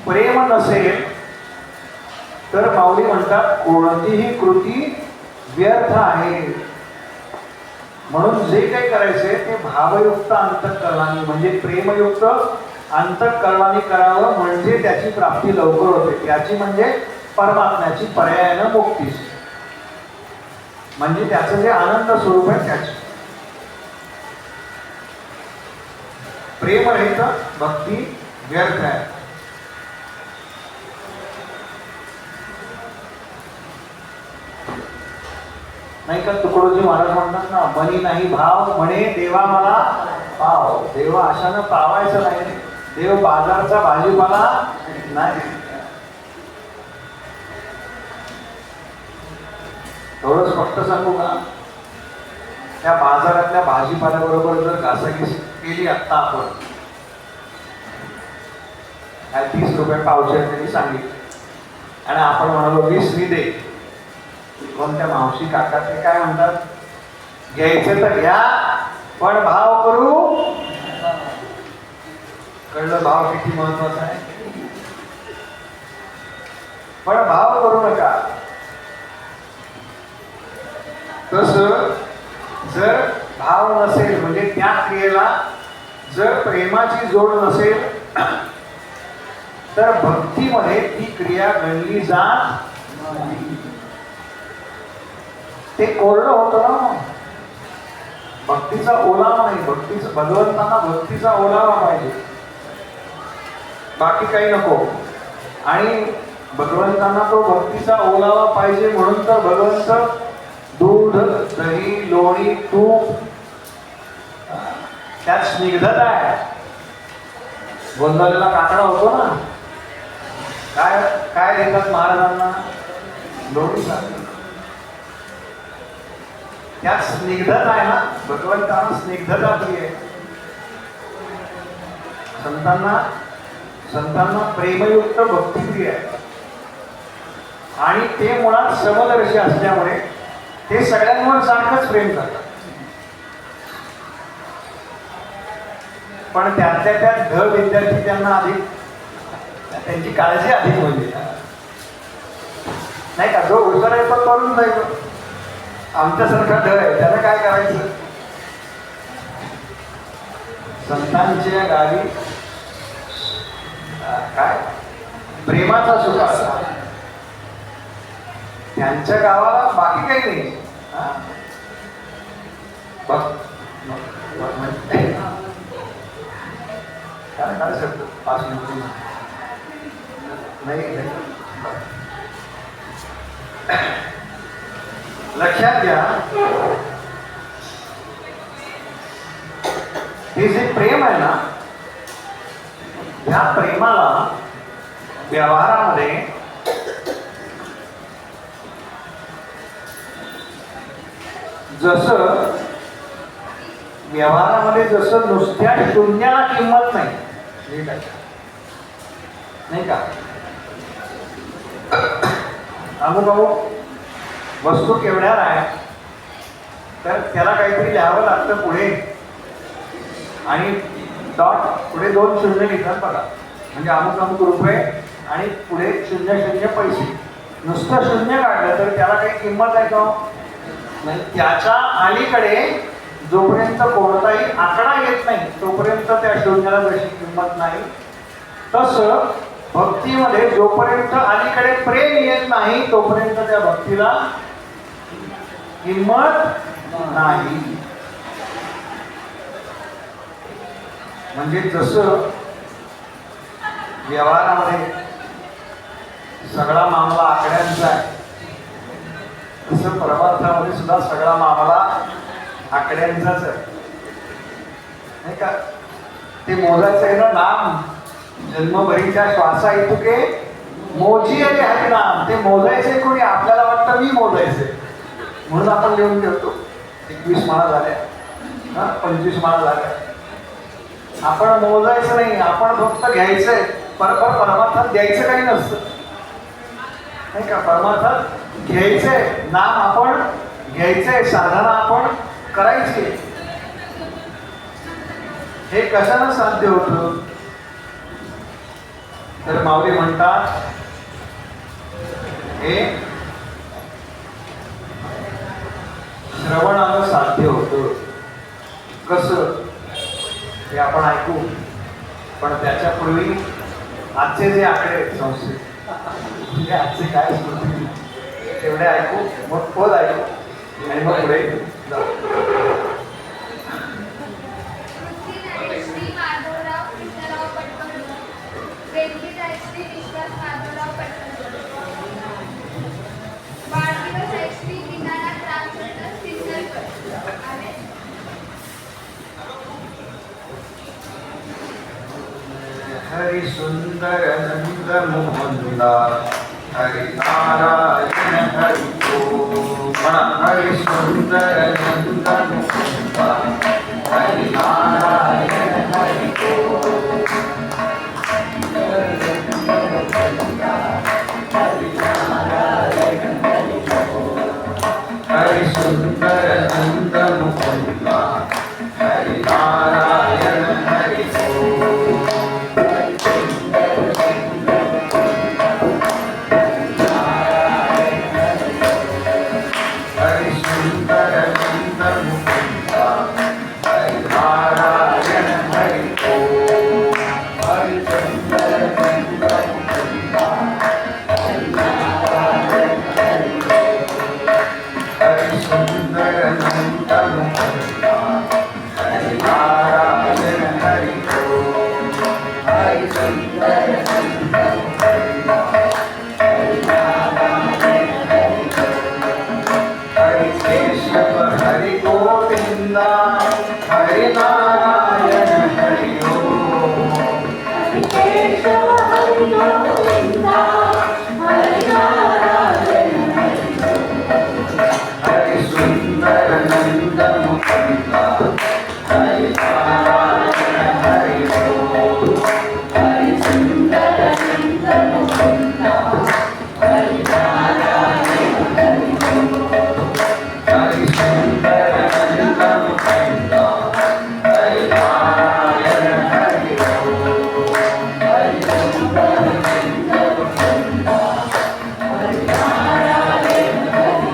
Speaker 1: प्रेम नसेल तर माऊली म्हणतात कोणतीही कृती व्यर्थ आहे. म्हणून जे काही करायचंय ते भावयुक्त अंतःकरणाने म्हणजे प्रेमयुक्त अंतःकरणाने करावं, म्हणजे त्याची प्राप्ती लवकर होते. त्याची म्हणजे परमात्म्याची पर्यायानं मुक्तीच, म्हणजे त्याचं जे आनंद स्वरूप आहे त्याचे. प्रेम रहित भक्ती व्यर्थ आहे. नाही का तुकडोजी महाराज म्हणतात ना, मनी नाही भाव म्हणे देवा मला पाव. देवा अशानं पावायचं नाही, देव बाजारचा भाजीपाला नाही. थोडं स्पष्ट सांगू का, त्या बाजारातल्या भाजीपाल्याबरोबर जर घासाघीस केली आत्ता आपण, काय 30 रुपये पावशेर त्यांनी सांगितले आणि आपण म्हणालो 20 मी दे. कोणत्या मावशी काका ते काय म्हणतात, घ्यायचं तर घ्या पण भाव करू. कळलं भाव किती महत्वाचा आहे. पण भाव करू नका. तस जर भाव नसेल म्हणजे त्या क्रियेला जर प्रेमाची जोड नसेल तर भक्तीमध्ये ती क्रिया गणली जात नाही. ते कोरडं होतं ना. भक्तीचा ओलावा नाही, भक्तीचा भगवंतांना भक्तीचा ओलावा पाहिजे, बाकी काही नको. आणि भगवंतांना तो भक्तीचा ओलावा पाहिजे म्हणून तर भगवंत दूध दही लोणी तूप त्यात स्निग्धता आहे. गोंधळलेला काकडा होतो ना, काय काय देतात महाराजांना, लोणी साखर. त्यात स्निग्धता आहे ना, भगवंतांना स्निग्धता प्रिय आहे. संतांना प्रेमयुक्त भक्ती प्रिय आहे. आणि ते मुळात समदर्शी असल्यामुळे ते सगळ्यांवर सारखंच प्रेम करतात. पण त्यातल्या त्यात ढ विद्यार्थी त्यांना अधिक, त्यांची काळजी अधिक म्हणजे नाही का. जो हुशार आहे तो करून जाईल, आमच्यासारखा ढ आहे त्याला काय करायचं. संतांच्या गावी काय प्रेमाचा सुख असला, त्यांच्या गावाला बाकी काही नाही. काय शकतो 5 मिनिट नाही. लक्षात घ्या, हे जे प्रेम आहे ना, ह्या प्रेमाला व्यवहारामध्ये जसं नुसत्या शून्याला किंमत नाही का. अमुक वस्तू केवढ्यात आहे तर त्याला काहीतरी लिहावं लागतं पुढे, आणि डॉट पुढे 2 शून्य लिहितात बघा, म्हणजे अमुक रुपये आणि पुढे 0 पैसे. नुसतं शून्य काढलं तर त्याला काही किंमत आहे का नाही. त्याच्या अलीकडे जोपर्यंत कोणताही आकडा येत नाही तोपर्यंत त्या शून्याला जशी किंमत नाही, तसं भक्तीमध्ये जोपर्यंत अलीकडे प्रेम येत नाही तोपर्यंत त्या भक्तीला किंमत नाही. म्हणजे जसं व्यवहारामध्ये सगळा मामला आकड्यांचा आहे, तसं परमार्थामध्ये सुद्धा सगळा मामला आकड्यांचाच आहे नाही का. ते मोजायचं आहे ना नाम, जन्मभरीच्या श्वासा इतके मोजी आहे हरिनाम. ते मोजायचे कोणी, आपल्याला वाटतं मी मोजायचे म्हणून आपण लिहून ठेवतो 21 माळा झाल्या, 25 माळा झाल्या. आपण मोजायचं नाही, आपण फक्त घ्यायचंय. परमार्थात द्यायचं काही नसतं नाही का. परमार्थात घ्यायचंय, नाम आपण घ्यायचंय, साधना आपण करायची. हे कशानं साध्य होतं तर माऊली म्हणतात हे श्रवणानं साध्य होतं. कसं हे आपण ऐकू, पण त्याच्यापूर्वी आजचे जे आकडे संस्थेत म्हणजे आजचे काय स्मृती तेवढे ऐकू, मग पद ऐकू आणि मग पुढे जाऊ.
Speaker 2: श्री माधवराव कृष्णराव पटवर्धन, वेदगीत आहे श्री विश्वास माधवराव पटवर्धन, वाढदिवस आहे श्री दीनानाथ रामचंद्र सिन्नरकर. आणि
Speaker 1: हरि सुंदर नंद मुकुंदा हरि नारायण हरि म्हणा. हरि सुंदर नंद मुकुंदा हरि नारायण हरि हरि सुंदर नंद मुकुंदा हरि नारायण हरि हरि सुंदर नंद मुकुंदा हरि नारायण हरि हरि सुंदर नंद मुकुंदा हरि सुंदर नंद मुकुंदा हरि नारायण हरि हरि सुंदर नंद मुकुंदा हरि केशव हरि गोविंदा हरि नारायण हरि हरि केशव हरि गोविंदा हरि नारायण हरि सुंदर नंद मुकुंदा हरि नारायण हरि हरि सुंदर नंद मुकुंदा हरि नारायण हरि हरि सुंदर नंद मुकुंदा हरि नारायण हरि हरि सुंदर नंद मुकुंदा हरि नारायण हरि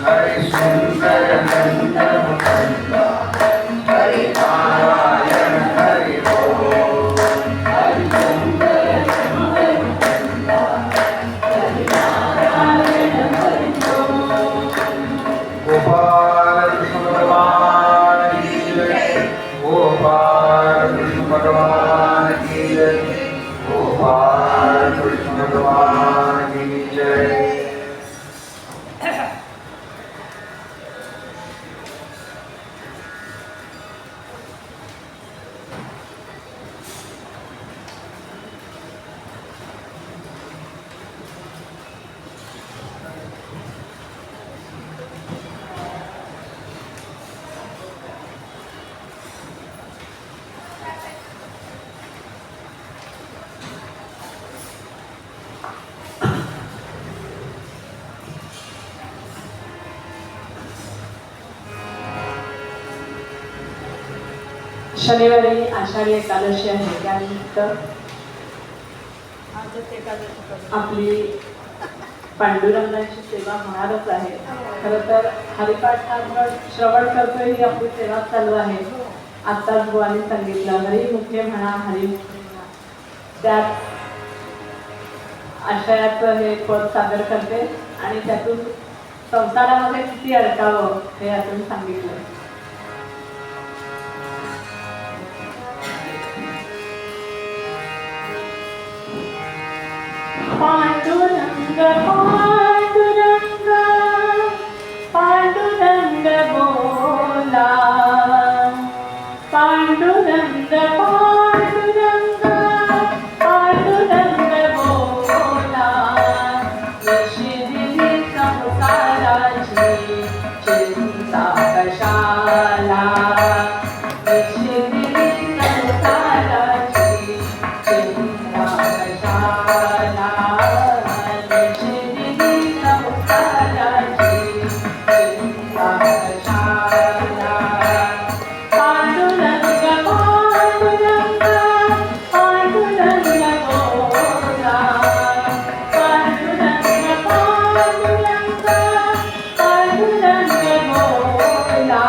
Speaker 1: हरि सुंदर नंद मुकुंदा हरि नारायण हरि हरि सुंदर नंद मुकुंदा हरि नारायण हरि गोपाल कृष्ण भगवान की जय. गोपाल कृष्ण भगवान की जय. गोपाल कृष्ण भगवान की जय.
Speaker 3: शनिवारी आषाढी एकादशी आहे. त्यानिमित्त आपली पांडुरंगाची सेवा होणारच आहे. खरं तर हरिपाठ आपण श्रवण करतोय ही आपली सेवा चालू आहे. आत्ताच बुवानी सांगितलं हरिमुखे म्हणा हरिमुखे म्हणा. त्यात आशयाचं हे पद सादर करते आणि त्यातून संसारामध्ये किती अडकावं हे यातून सांगितलं. पांडुरंग पांडुरंग पांडुरंग बोला पांडुरंग पांडुरंग पांडुरंग बोला. निशिदिनी संसाराची चिंता कशाला. निशिदिनी संसाराची चिंता कशाला. निशिदिनी संसाराची चिंता कशाला. पांडुरंग पांडुरंग पांडुरंग बोला पांडुरंग पांडुरंग पांडुरंग बोला.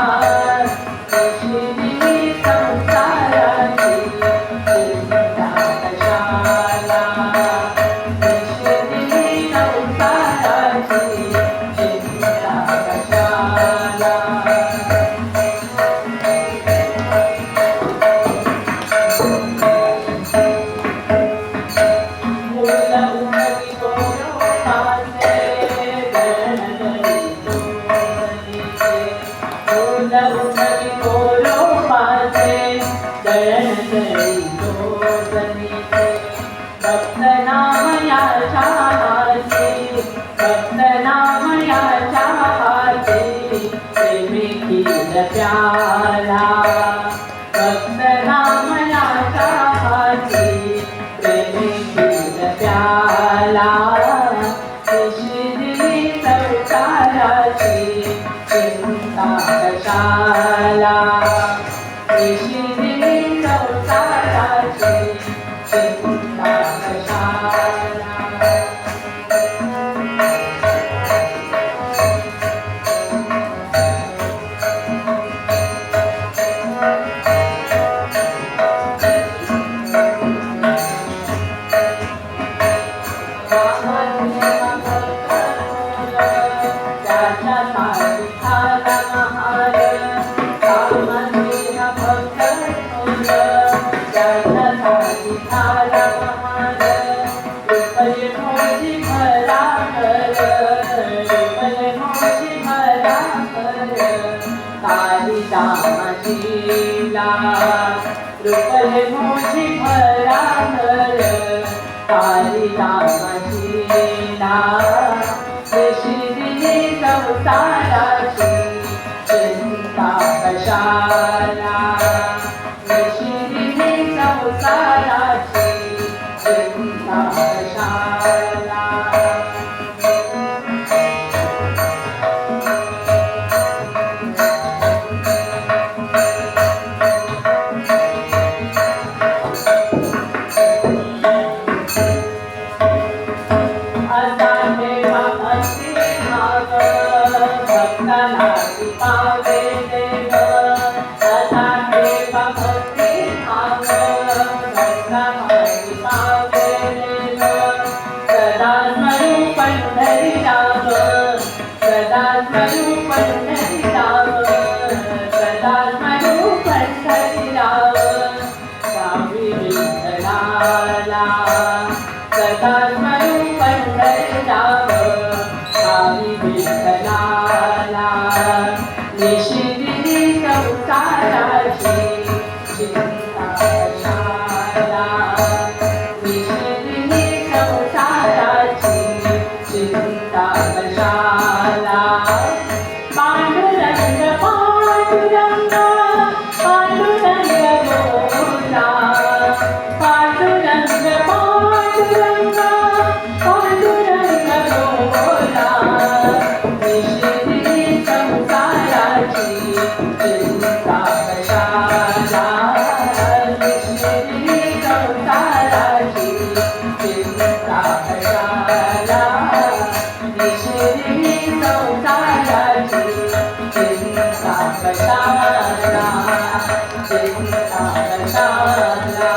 Speaker 3: निशिदिनी संसाराची चिंता कशाला. भक्त नामयाच्या हाती, भक्त नामयाच्या हाती, प्रेमी खीर प्याला. भक्त नामयाच्या हाती, प्रेमी खीर प्याला. निशिदिनी संसाराची चिंता कशाला, निशिदिनी संसाराची चिंता कशाला. रुपये मोठी भरा घर, काली रामाचीला. निशिदिनी संसाराची चिंता कशाला, निशिदिनी संसाराची चिंता कशाला. निशिदिनी संसाराची चिंता कशाला, निशिदिनी संसाराची चिंता कशाला. पांडुरंग पांडुरंग पांडुरंग बोला, पांडुरंग पांडुरंग पांडुरंग बोला. निशिदिनी संसाराची चिंता कशाला, निशिदिनी संसाराची चिंता कशाला, निशिदिनी संसाराची चिंता कशाला, चिंता कशाला,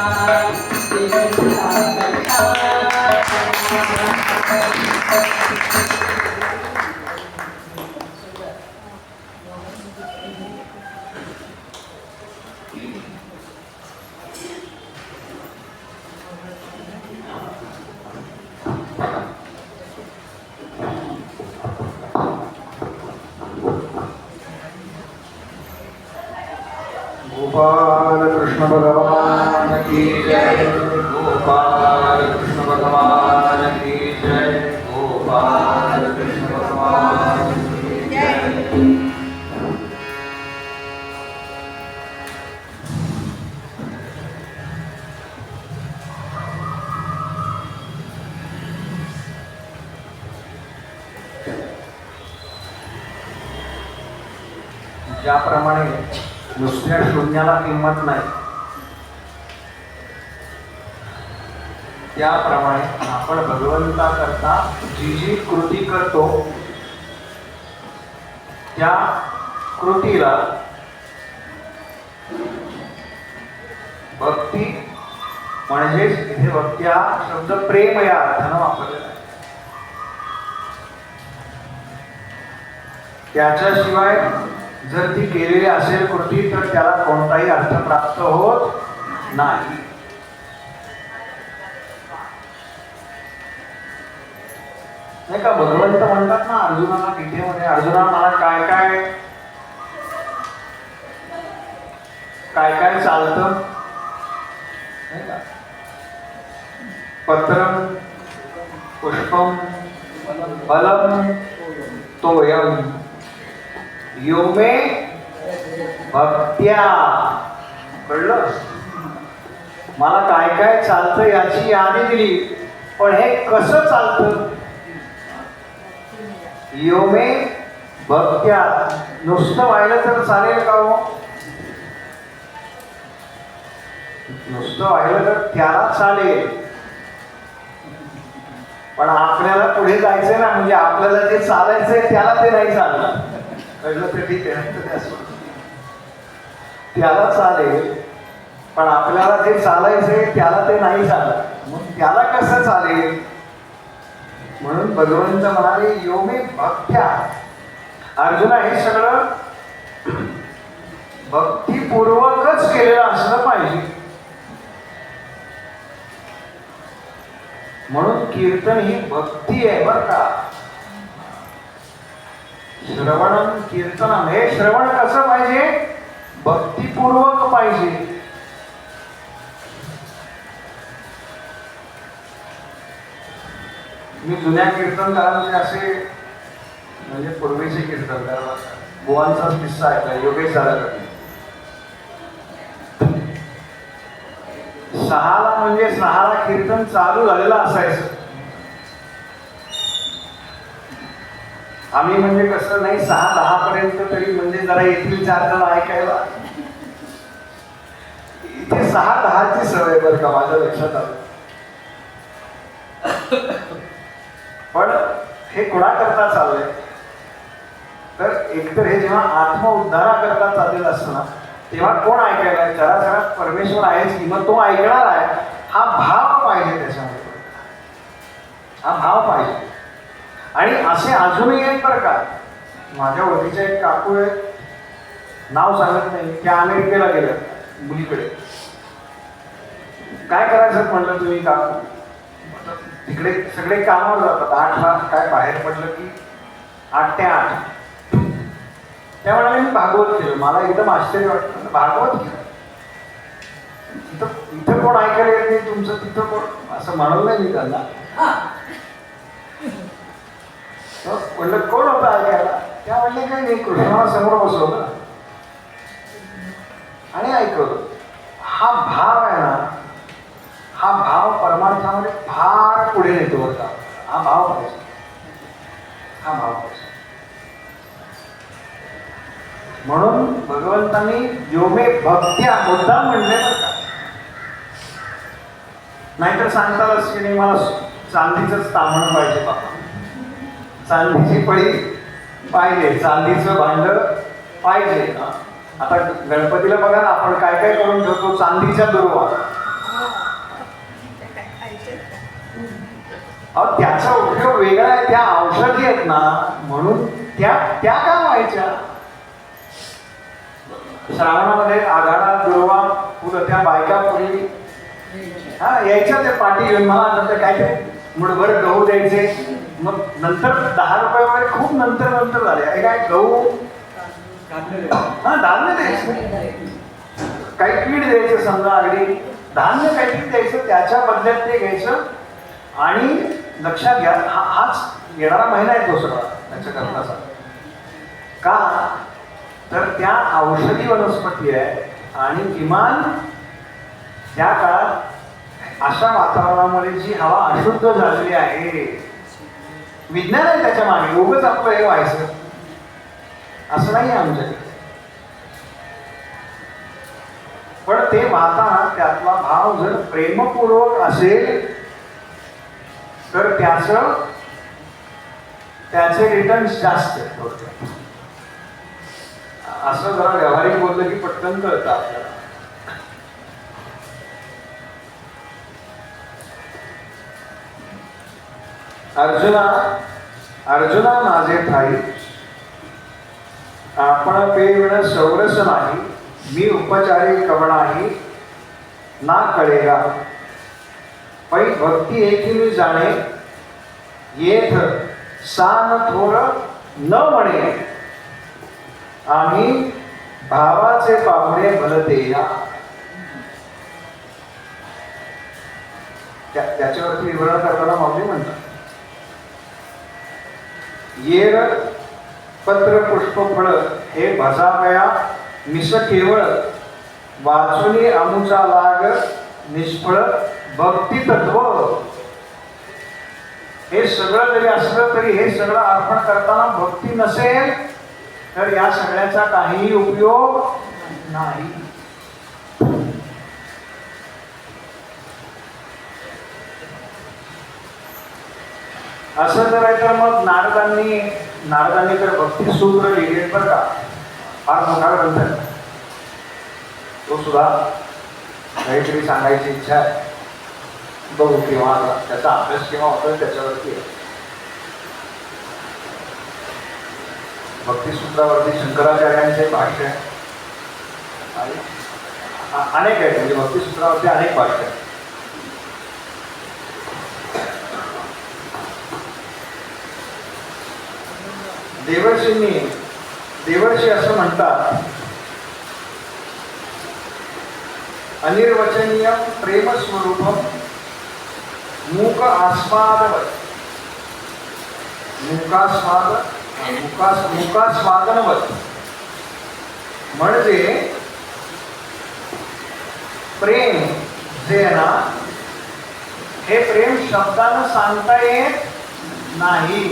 Speaker 3: चिंता कशाला.
Speaker 1: गोपाल कृष्ण भगवान की जय, गोपाल कृष्ण भगवान की जय, गोपाल कृष्ण भगवान की जय. ज्याप्रमाणे नुसत्या शून्याला किंमत नाही, त्याप्रमाणे आपण भगवंताकरता जी जी कृती करतो त्या कृतीला भक्ती म्हणजेच इथे भक्ती हा शब्द प्रेम या अर्थानं वापरलेला आहे. त्याच्याशिवाय जर ती केलेली असेल कृती तर त्याला कोणताही अर्थ प्राप्त होत नाही. नाही का भगवंत म्हणतात ना अर्जुनाला गीतेमध्ये, अर्जुना मला काय काय चालतं नाही का, पत्रम पुष्पम फलम तोयम यो मे भक्त्या. कळलं? मला काय काय चालतं याची यादी दिली, पण हे कसं चालतं? यो मे भक्त्या. नुसतं व्हायला तर चालेल का हो? नुसतं व्हायला तर त्याला चालेल, पण आपल्याला पुढे जायचंय ना, म्हणजे आपल्याला जे चालायचंय त्याला ते नाही चाललं. कळलं तर ठीक आहे. त्याला चालेल, पण आपल्याला जे चालायचंय त्याला ते नाही चालत. मग त्याला कसं चालेल? म्हणून भगवंत म्हणाले यो मे भक्त्या. अर्जुना, हे सगळं भक्तिपूर्वकच केलेलं असलं पाहिजे. म्हणून कीर्तन ही भक्ती आहे बरं का. श्रवणम कीर्तनम. हे श्रवण कसं पाहिजे? भक्तिपूर्वक पाहिजे. मी जुन्या कीर्तनकारांचे असे, म्हणजे पूर्वीचे कीर्तनकार, बुवांचाच किस्सा ऐकला. योगेश दादाकडे 6ला म्हणजे 6ला कीर्तन चालू झालेलं असायचं. आम्ही म्हणजे कसं नाही, 6-10 पर्यंत तरी म्हणजे जरा येथील 4 जण ऐकायला. इथे 6-10ची सवय बरं का, माझ्या लक्षात आलं. पण हे कोणाकरता चाललंय? तर एकतर हे जेव्हा आत्मउद्धाराकरता चाललेलं असतं ना, तेव्हा कोण ऐकायला? चराचरात परमेश्वर आहेच की, मग तो ऐकणार आहे. हा भाव पाहिजे त्याच्यामध्ये, हा भाव पाहिजे. आणि असे अजूनही एक प्रकार, माझ्या ओळखीच्या एक काकू आहे, नाव सांगत नाही, त्या अमेरिकेला गेल्या मुलीकडे. काय करायचं म्हणलं तुम्ही काकू? तिकडे सगळे कामावर जातात. 8ला काय बाहेर पडलं की 8 ते 8. त्या म्हणाले मी भागवत केलं. मला एकदम आश्चर्य वाटलं, भागवत केलं. इथं कोण ऐकायला येत नाही तुमचं, तिथं कोण? असं म्हणलं नाही मी त्यांना. म्हणलं कोण होतं ऐकायला? त्या म्हणले काय नाही, कृष्णाला समोर बसवलं आणि ऐकवलं. हा भाव आहे ना, हा भाव परमार्थामध्ये फार पुढे नेतो बरं का. हा भाव पाहिजे, हा भाव पाहिजे. म्हणून भगवंतांनी यो मे भक्त्या मुद्दाम म्हणले बरं का. नाहीतर सांगतातच की नाही मला चांदीचंच तामण पाहिजे बाबा, चांदीची पळी पाहिजे, चांदीचं भांड पाहिजे. आता गणपतीला बघा ना, आपण काय काय करून ठेवतो? चांदीच्या दुर्वा. त्याचा उपयोग वेगळा आहे, त्या औषधी आहेत ना, म्हणून त्या का व्हायच्या? श्रावणामध्ये आघाडा दुर्वा फुलं, त्या बायका पूर्वी यायच्या ते पाठी घेऊन. मला नंतर काय ते मुठभर गहू द्यायचे, मग नंतर 10 रुपये वगैरे खूप नंतर झाले. अरे काय गहू, धान्य द्यायचं, काही पीठ द्यायचं, समजा अगदी धान्य काहीतरी द्यायचं, त्याच्या बदल्यात ते घ्यायचं. आणि लक्षात घ्या, हाच येणारा महिना आहे तो सगळा त्याच्या कर्माचा. का तर त्या औषधी वनस्पती आहे, आणि किमान त्या काळात अशा वातावरणामध्ये जी हवा अशुद्ध झालेली आहे, विज्ञान आहे त्याच्या मागे, उगाच आपलं हे व्हायचं असं नाही आमच्याकडे. पण ते वाहताना त्यातला भाव जर प्रेमपूर्वक असेल तर त्याचे रिटर्न्स जास्त आहेत. असं जरा व्यावहारिक बोललं की पटकन कळतं आपल्याला. अर्जुना माझे ठाई, आपण पेविण सौरस नाही, मी उपचारी कवणाही ना कळेगा. पै भक्ती एकी जाणे, येथ सान थोर न म्हणे, आम्ही भावाचे पाहुणे भलते या. त्याच्यावरती विवरण करताना माऊली म्हणतात, येर पत्र पुष्प फळ हे भसावया मिस केवळ वाचुनी अमुचा लाग निष्फळ भक्ती तत्व. हे सगळं जरी असलं तरी हे सगळं अर्पण करताना भक्ती नसेल तर या सगळ्याचा काहीही उपयोग नाही. असं जर आहे तर मग नारदांनी तर भक्ती सूत्र लिहिले बरं का, फार मोठा ग्रंथ आहे तो सुद्धा. काहीतरी सांगायची इच्छा आहे, बघू केव्हा त्याचा अभ्यास केव्हा होतोय त्याच्यावरती आहे. भक्तिसूत्रावरती शंकराचार्यांचे भाष्य आहे, अनेक आहेत, म्हणजे भक्तिसूत्रावरती अनेक भाष्य आहेत. देवर्षी असं म्हणतात, अनिर्वचनीय प्रेम स्वरूपम मूक आस्वादवत मुकास्वादनवत. म्हणजे प्रेम जे आहे ना, हे प्रेम शब्दानं सांगता येत नाही.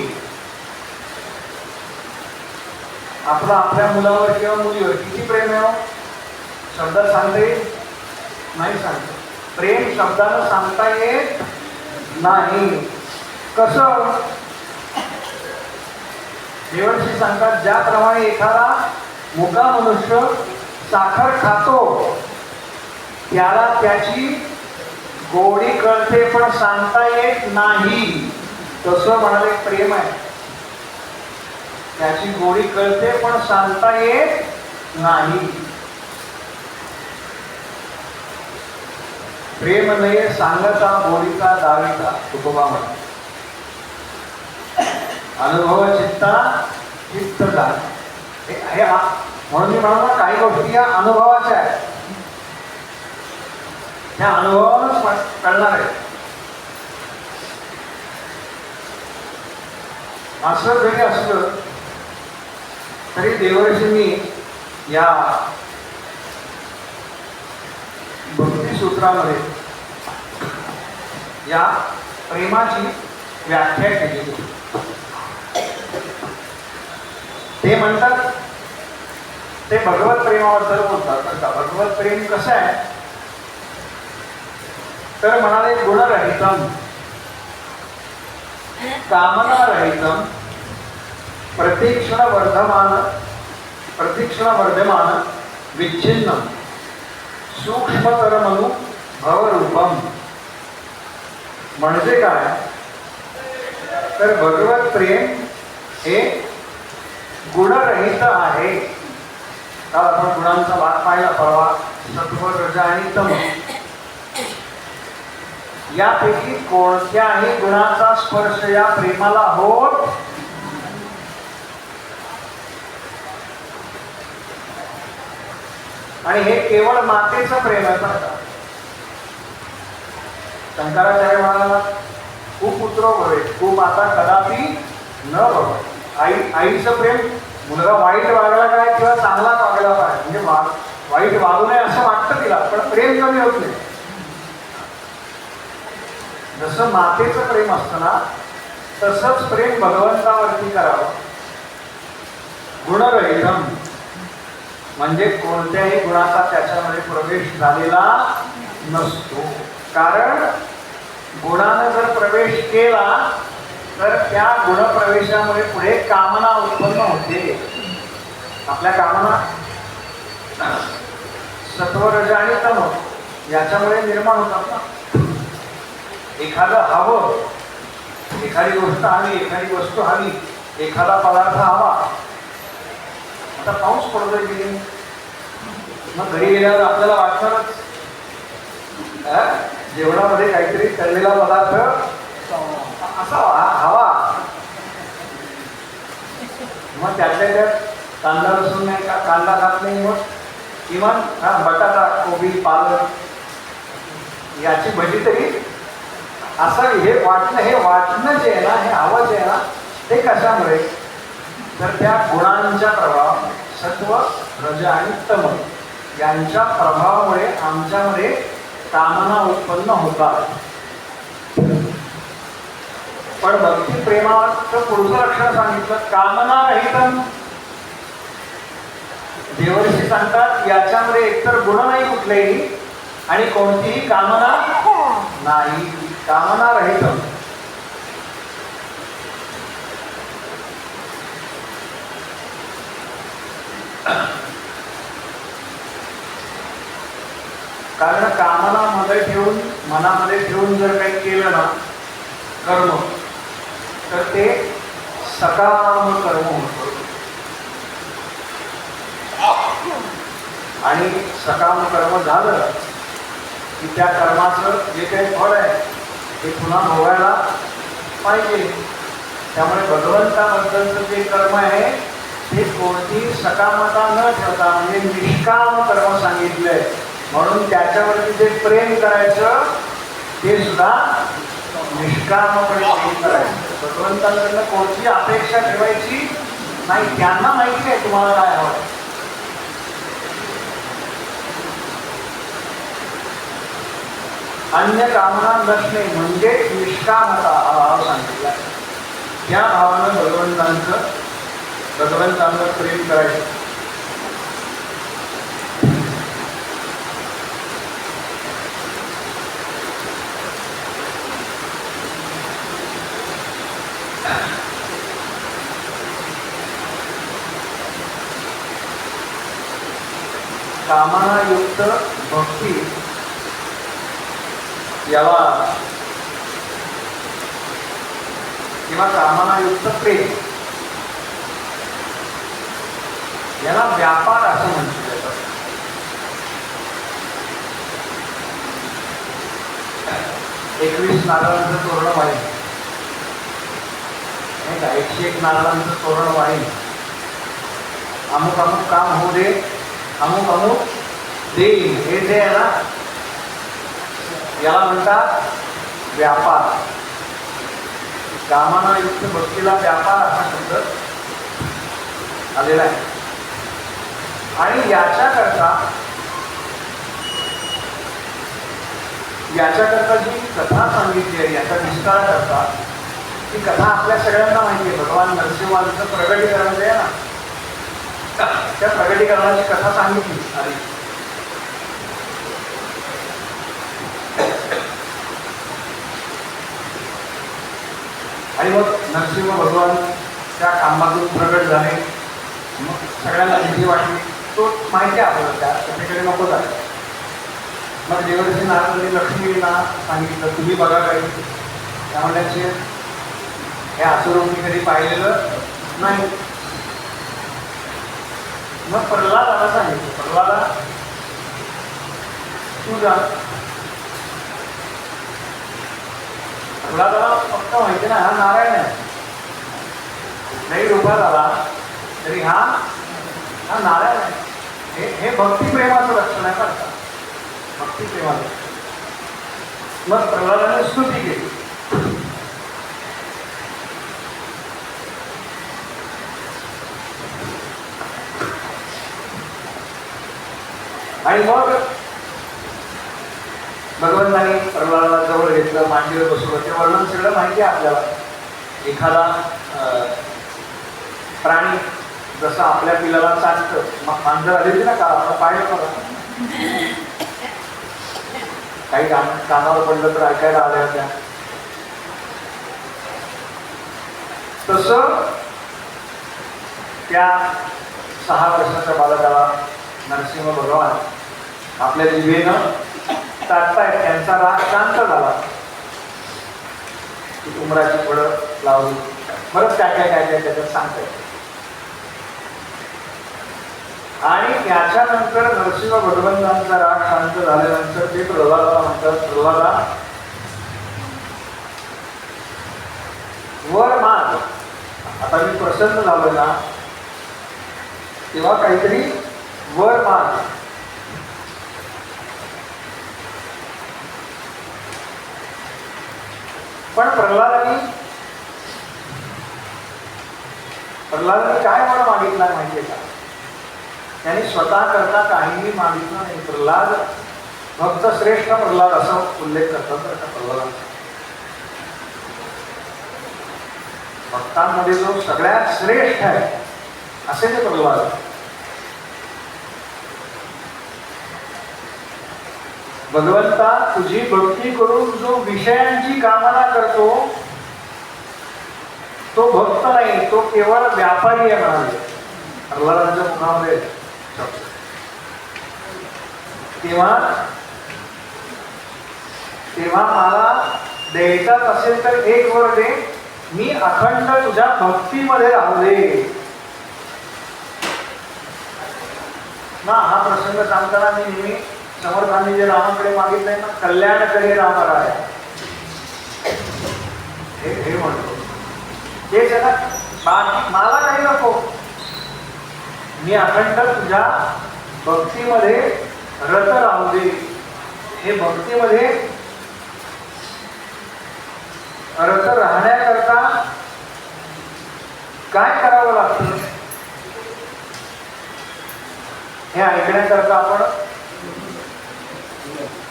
Speaker 1: आपलं आपल्या मुलावर किंवा मुलीवर किती प्रेम आहे, शब्दात सांगता येईल नाही. सांगतो प्रेम शब्दानं सांगता येत नाही. कसं? देवर्षी सांगतात, ज्याप्रमाणे एखादा मुका मनुष्य साखर खातो त्याला त्याची गोडी कळते पण सांगता येत नाही, तसं म्हणाले प्रेम आहे. त्याची गोडी कळते पण सांगता येत नाही. प्रेम नये सांगता गोडीचा दाविता, तुकोबा म्हणतात. अनुभव चित्ता चित्त जाण. हे म्हणून मी म्हणाला काही गोष्टी या अनुभवाच्या आहेत, त्या अनुभवानंच कळणार आहे. असं जरी असलं तरी देवर्षींनी या भक्तिसूत्रामध्ये या प्रेमाची व्याख्या केली. ते म्हणतात, ते भगवत प्रेमाबद्दल बोलतात. भगवत प्रेम कसं आहे तर म्हणाले, गुणरहितम कामनारहितम प्रतीक्षण वर्धमान विच्छिन्न सूक्ष्मतरमनु भवरूपम. म्हणजे काय तर भगवत प्रेम हे गुणरहित आहे. काल आपण गुणांचा भाग पाहिला परवा, सत्व रज आणि तम. यापैकी कोणत्याही गुणाचा स्पर्श या प्रेमाला होत आणि हे केवळ मातेचं प्रेम आहे. बरं का, शंकराचार्य म्हणाला, कुपुत्रो भवे कुमाता कदापि न भव. आईचं प्रेम, मुलगा वाईट वागला काय किंवा चांगला वागला काय, म्हणजे वाईट वागू नये असं वाटतं तिला, पण प्रेम कमी होत नाही. जसं मातेचं प्रेम असतं ना, तसंच प्रेम भगवंतावरती करावं. गुणरहितम म्हणजे कोणत्याही गुणाचा त्याच्यामध्ये प्रवेश झालेला नसतो. कारण गुणानं जर प्रवेश केला तर त्या गुणप्रवेशामुळे पुढे कामना उत्पन्न होते. आपल्या कामना सत्व रज आणि तम याच्यामुळे निर्माण होतात ना. एखादं हवं, एखादी गोष्ट हवी, एखादी वस्तू हवी, एखादा पदार्थ हवा. आता पाऊस पडतोय की नाही, मग घरी गेल्यावर आपल्याला वाटणारच जेवणामध्ये काहीतरी तळलेला पदार्थ असावा, हवा. मग त्यातल्या त्यात कांदा लसूण नाही का, कांदा खात नाही, मग किमान बटाटा, कोबी, पालक याची भजी तरी असं हे वाटणं जे आहे ना, हे आवाज आहे ना, ते कशामुळे? तर त्या गुणांच्या प्रभाव, सत्व, रज आणि तम यांच्या प्रभावामुळे आमच्यामध्ये कामना उत्पन्न होतात. पण भक्ती प्रेमाचं पुढचं लक्षण सांगितलं, कामना रहितम. देवर्षी सांगतात याच्यामध्ये एकतर गुण नाही कुठलेही आणि कोणतीही कामना नाही. कामना रहितम. कारण कामना मनामध्ये ठेवून जर काही केलं ना कर्म, तर ते सकाम कर्म होतं. आणि सकाम कर्म झालं की त्या कर्माचं जे काही फळ आहे ते पुन्हा भोगायला पाहिजे. त्यामुळे भगवंताबद्दलचं जे कर्म आहे ते कोणतीही सकामता न ठेवता म्हणजे निष्काम कर्म सांगितलंय. म्हणून त्याच्यावरती जे प्रेम करायचं ते सुद्धा निष्कामपणे प्रेम करायचं. भगवंतांकडनं कोणती अपेक्षा ठेवायची नाही. त्यांना माहिती आहे तुम्हाला काय हवं. अन्य कामना नसणे म्हणजे निष्कामता हा भाव सांगितला. त्या भावानं भगवंतांवर प्रेम करायचं. कामनायुक्त भक्ती याला किंवा कामनायुक्त प्रेम याला व्यापार असं म्हटलं जातं. 21 नारळांचं तोरण वाईन नाही का, 101 नारळांचं तोरण वाईन, अमुक अमुक काम होऊ दे, अमुक अमुक देईल, हे जे आहे ना याला म्हणतात व्यापार. कामनायुक्त भक्तीला व्यापार असा शब्द आलेला आहे. आणि याच्याकरता जी कथा सांगितली आहे, याचा विस्तार करता, ती कथा आपल्या सगळ्यांना माहिती आहे. भगवान नरसिंहांचं प्रगटीकरण जे आहे ना, त्या प्रगटीकरणाची कथा सांगितली आधी. आणि मग नरसिंह भगवान त्या कामातून प्रगट झाले. मग सगळ्यांना भीती वाटली. तो माहिती आहे आपल्याला, त्याच्याकडे नको झालं. मग देवर्षी नारदांनी लक्ष्मीला सांगितलं, तुम्ही बघा काही. त्यामुळे हे असुर मी कधी पाहिलेलं नाही. मग प्रल्हादाला सांगितलं, प्रल्हादा तू जा. प्रल्हादाला फक्त माहिती ना हा नारायण आहे. नाही रूपात आला तरी हा नारायण आहे. हे भक्तिप्रेमाचं लक्षण आहे बरं का, भक्तिप्रेमाचं. मग प्रल्हादाने स्तुती केली. आणि मग भगवंतांनी प्रल्हादाला जवळ घेतलं, मांडीवर बसवलं. ते वर्णन सगळं माहिती आहे आपल्याला. एखादा प्राणी जसं आपल्या पिलाला चालतं, मग मांजर आली होती ना का, आपण पाहिलं बघा. काही कानावर पडलं तर ऐकायला आल्या होत्या. तसं त्या 6 वर्षाच्या बालकाला नरसिंह भगवान आपल्या जिभेनं टाकतायत. त्यांचा राग शांत झाला. ती उमराची फळं लावली. बरंच काय त्याच्यात सांगतायत. आणि त्याच्यानंतर नरसिंह भगवंतांचा राग शांत झाल्यानंतर ते प्रल्हादाला म्हणतात, प्रल्हादा वर माग. आता मी प्रसन्न झालोय ना, तेव्हा काहीतरी वर माग. पण प्रल्हादांनी काय मला मागितलं माहितीये का? त्यांनी स्वतः करता काहीही मागितलं नाही. प्रल्हाद भक्त श्रेष्ठ प्रल्हाद असा उल्लेख करतात प्रल्हादांचा. भक्तांमध्ये जो सगळ्यात श्रेष्ठ आहे असे ते प्रल्हाद. भगवंता तुझी भक्ती करून जो विषयांची कामना करतो तो भक्त नाही, तो केवळ व्यापारी आहे म्हणाले प्रल्हादांच्या मुखामध्ये. तेव्हा मला द्यायचाच असेल तर एक वर दे, मी अखंड तुझ्या भक्तीमध्ये राहले ना. हा प्रसंग सांगताना मी नेहमी समर्थांनी जे रामाकडे मागितलंय ना, कल्याण करे रामराय, हे म्हणतो. तेच आहे ना, बाकी मला काही नको, मी अखंड तुझ्या भक्तीमध्ये रत राहू दे. हे भक्तीमध्ये रत राहण्याकरता काय करावं लागतं हे ऐकण्याकरता आपण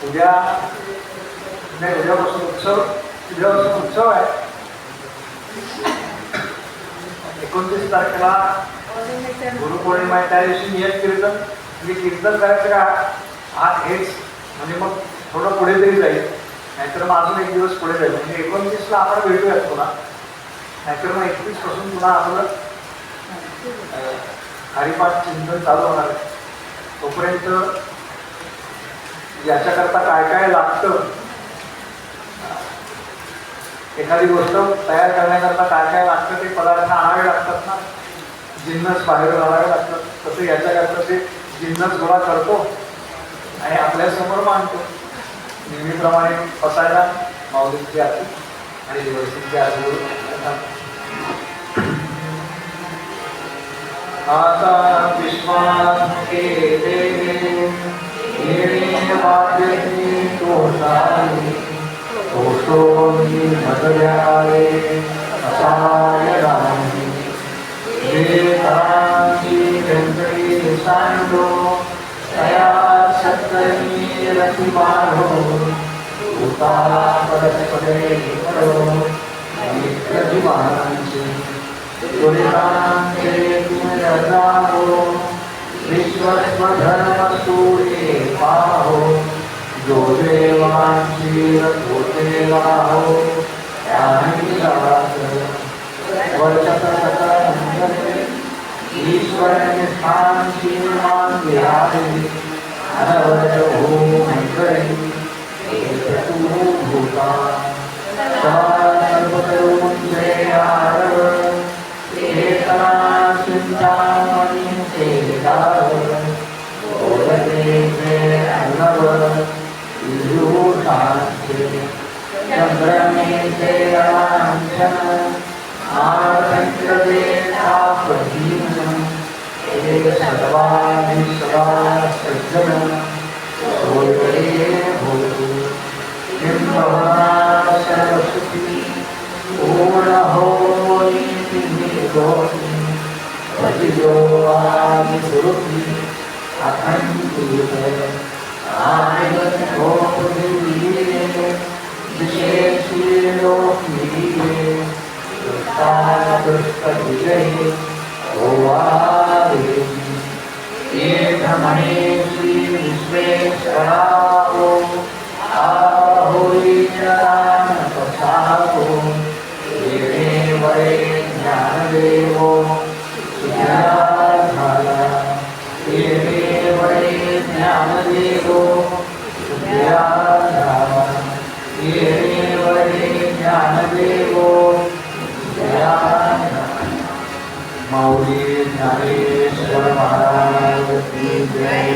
Speaker 1: उद्यापासून उत्सव आहे. 29 तारखेला गुरुपौर्णिमा, त्या दिवशी नियत कीर्तन. म्हणजे कीर्तन करायचं का हेच, म्हणजे मग थोडं पुढे तरी जाईल, नाहीतर मग अजून एक दिवस पुढे जाईल. म्हणजे 29ला आपण भेटूयात पुन्हा, नाहीतर मग 31 पासून पुन्हा आपलं हरिपाठ चिंतन चालू होणार आहे. तोपर्यंत याच्याकरता काय काय लागतं, एखादी गोष्ट तयार करण्याकरता काय काय लागतं, ते पदार्थ आणावे लागतात ना, जिन्नस बाहेरून आणावे लागतात. तसं याच्याकरता ते जिन्नस गोळा करतो आणि आपल्या समोर मांडतो. नेहमीप्रमाणे बसायला माऊलींची आरती आणि देवसींची आरती आता विश्वात्मके देवे येणे वाद्यते तोषाले तोषोनी मदर्याले असाय रामी वेदांची व्यंकटी सांडो तया सत्तरी रतिमानो उतारा परस्परे करो नित्यजीवांचे दुरितांचे पुनर्जाहो विश्वस्वधर्मसूर्ये पाहो जो देवांची रथोते राहो त्याही रात वर्षसकटंजने ईश्वर निष्ठांची मांगे आहे अनवरत हो मंगळे एकतू भूता सर्वकरून जय आरव केतना चिंतामणी सेविताव ओदते जय अर्णव विभूषांचे चंद्रमे जय लांछन आरंचते तापहीन एक सर्वाणि सदा सज्जन सोयरे भूतु किं भवना सरस्वती पूर्ण होती गोती भजियो आदि गुरुति अखंडित आनंद गोपदीये विशेषी लोकीये दुष्टा विजय ओवारे ये धमने श्री विश्वेश्वरावो आहोरी चरान पसावो ये वरे ज्ञानदेवो सुध्याधारा ये वरे ज्ञानदेवो सुध्याधारा ये वरे ज्ञानदेवो सुध्याधारा. माऊली ज्ञानेश्वर महाराज की जय.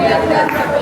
Speaker 1: Amen.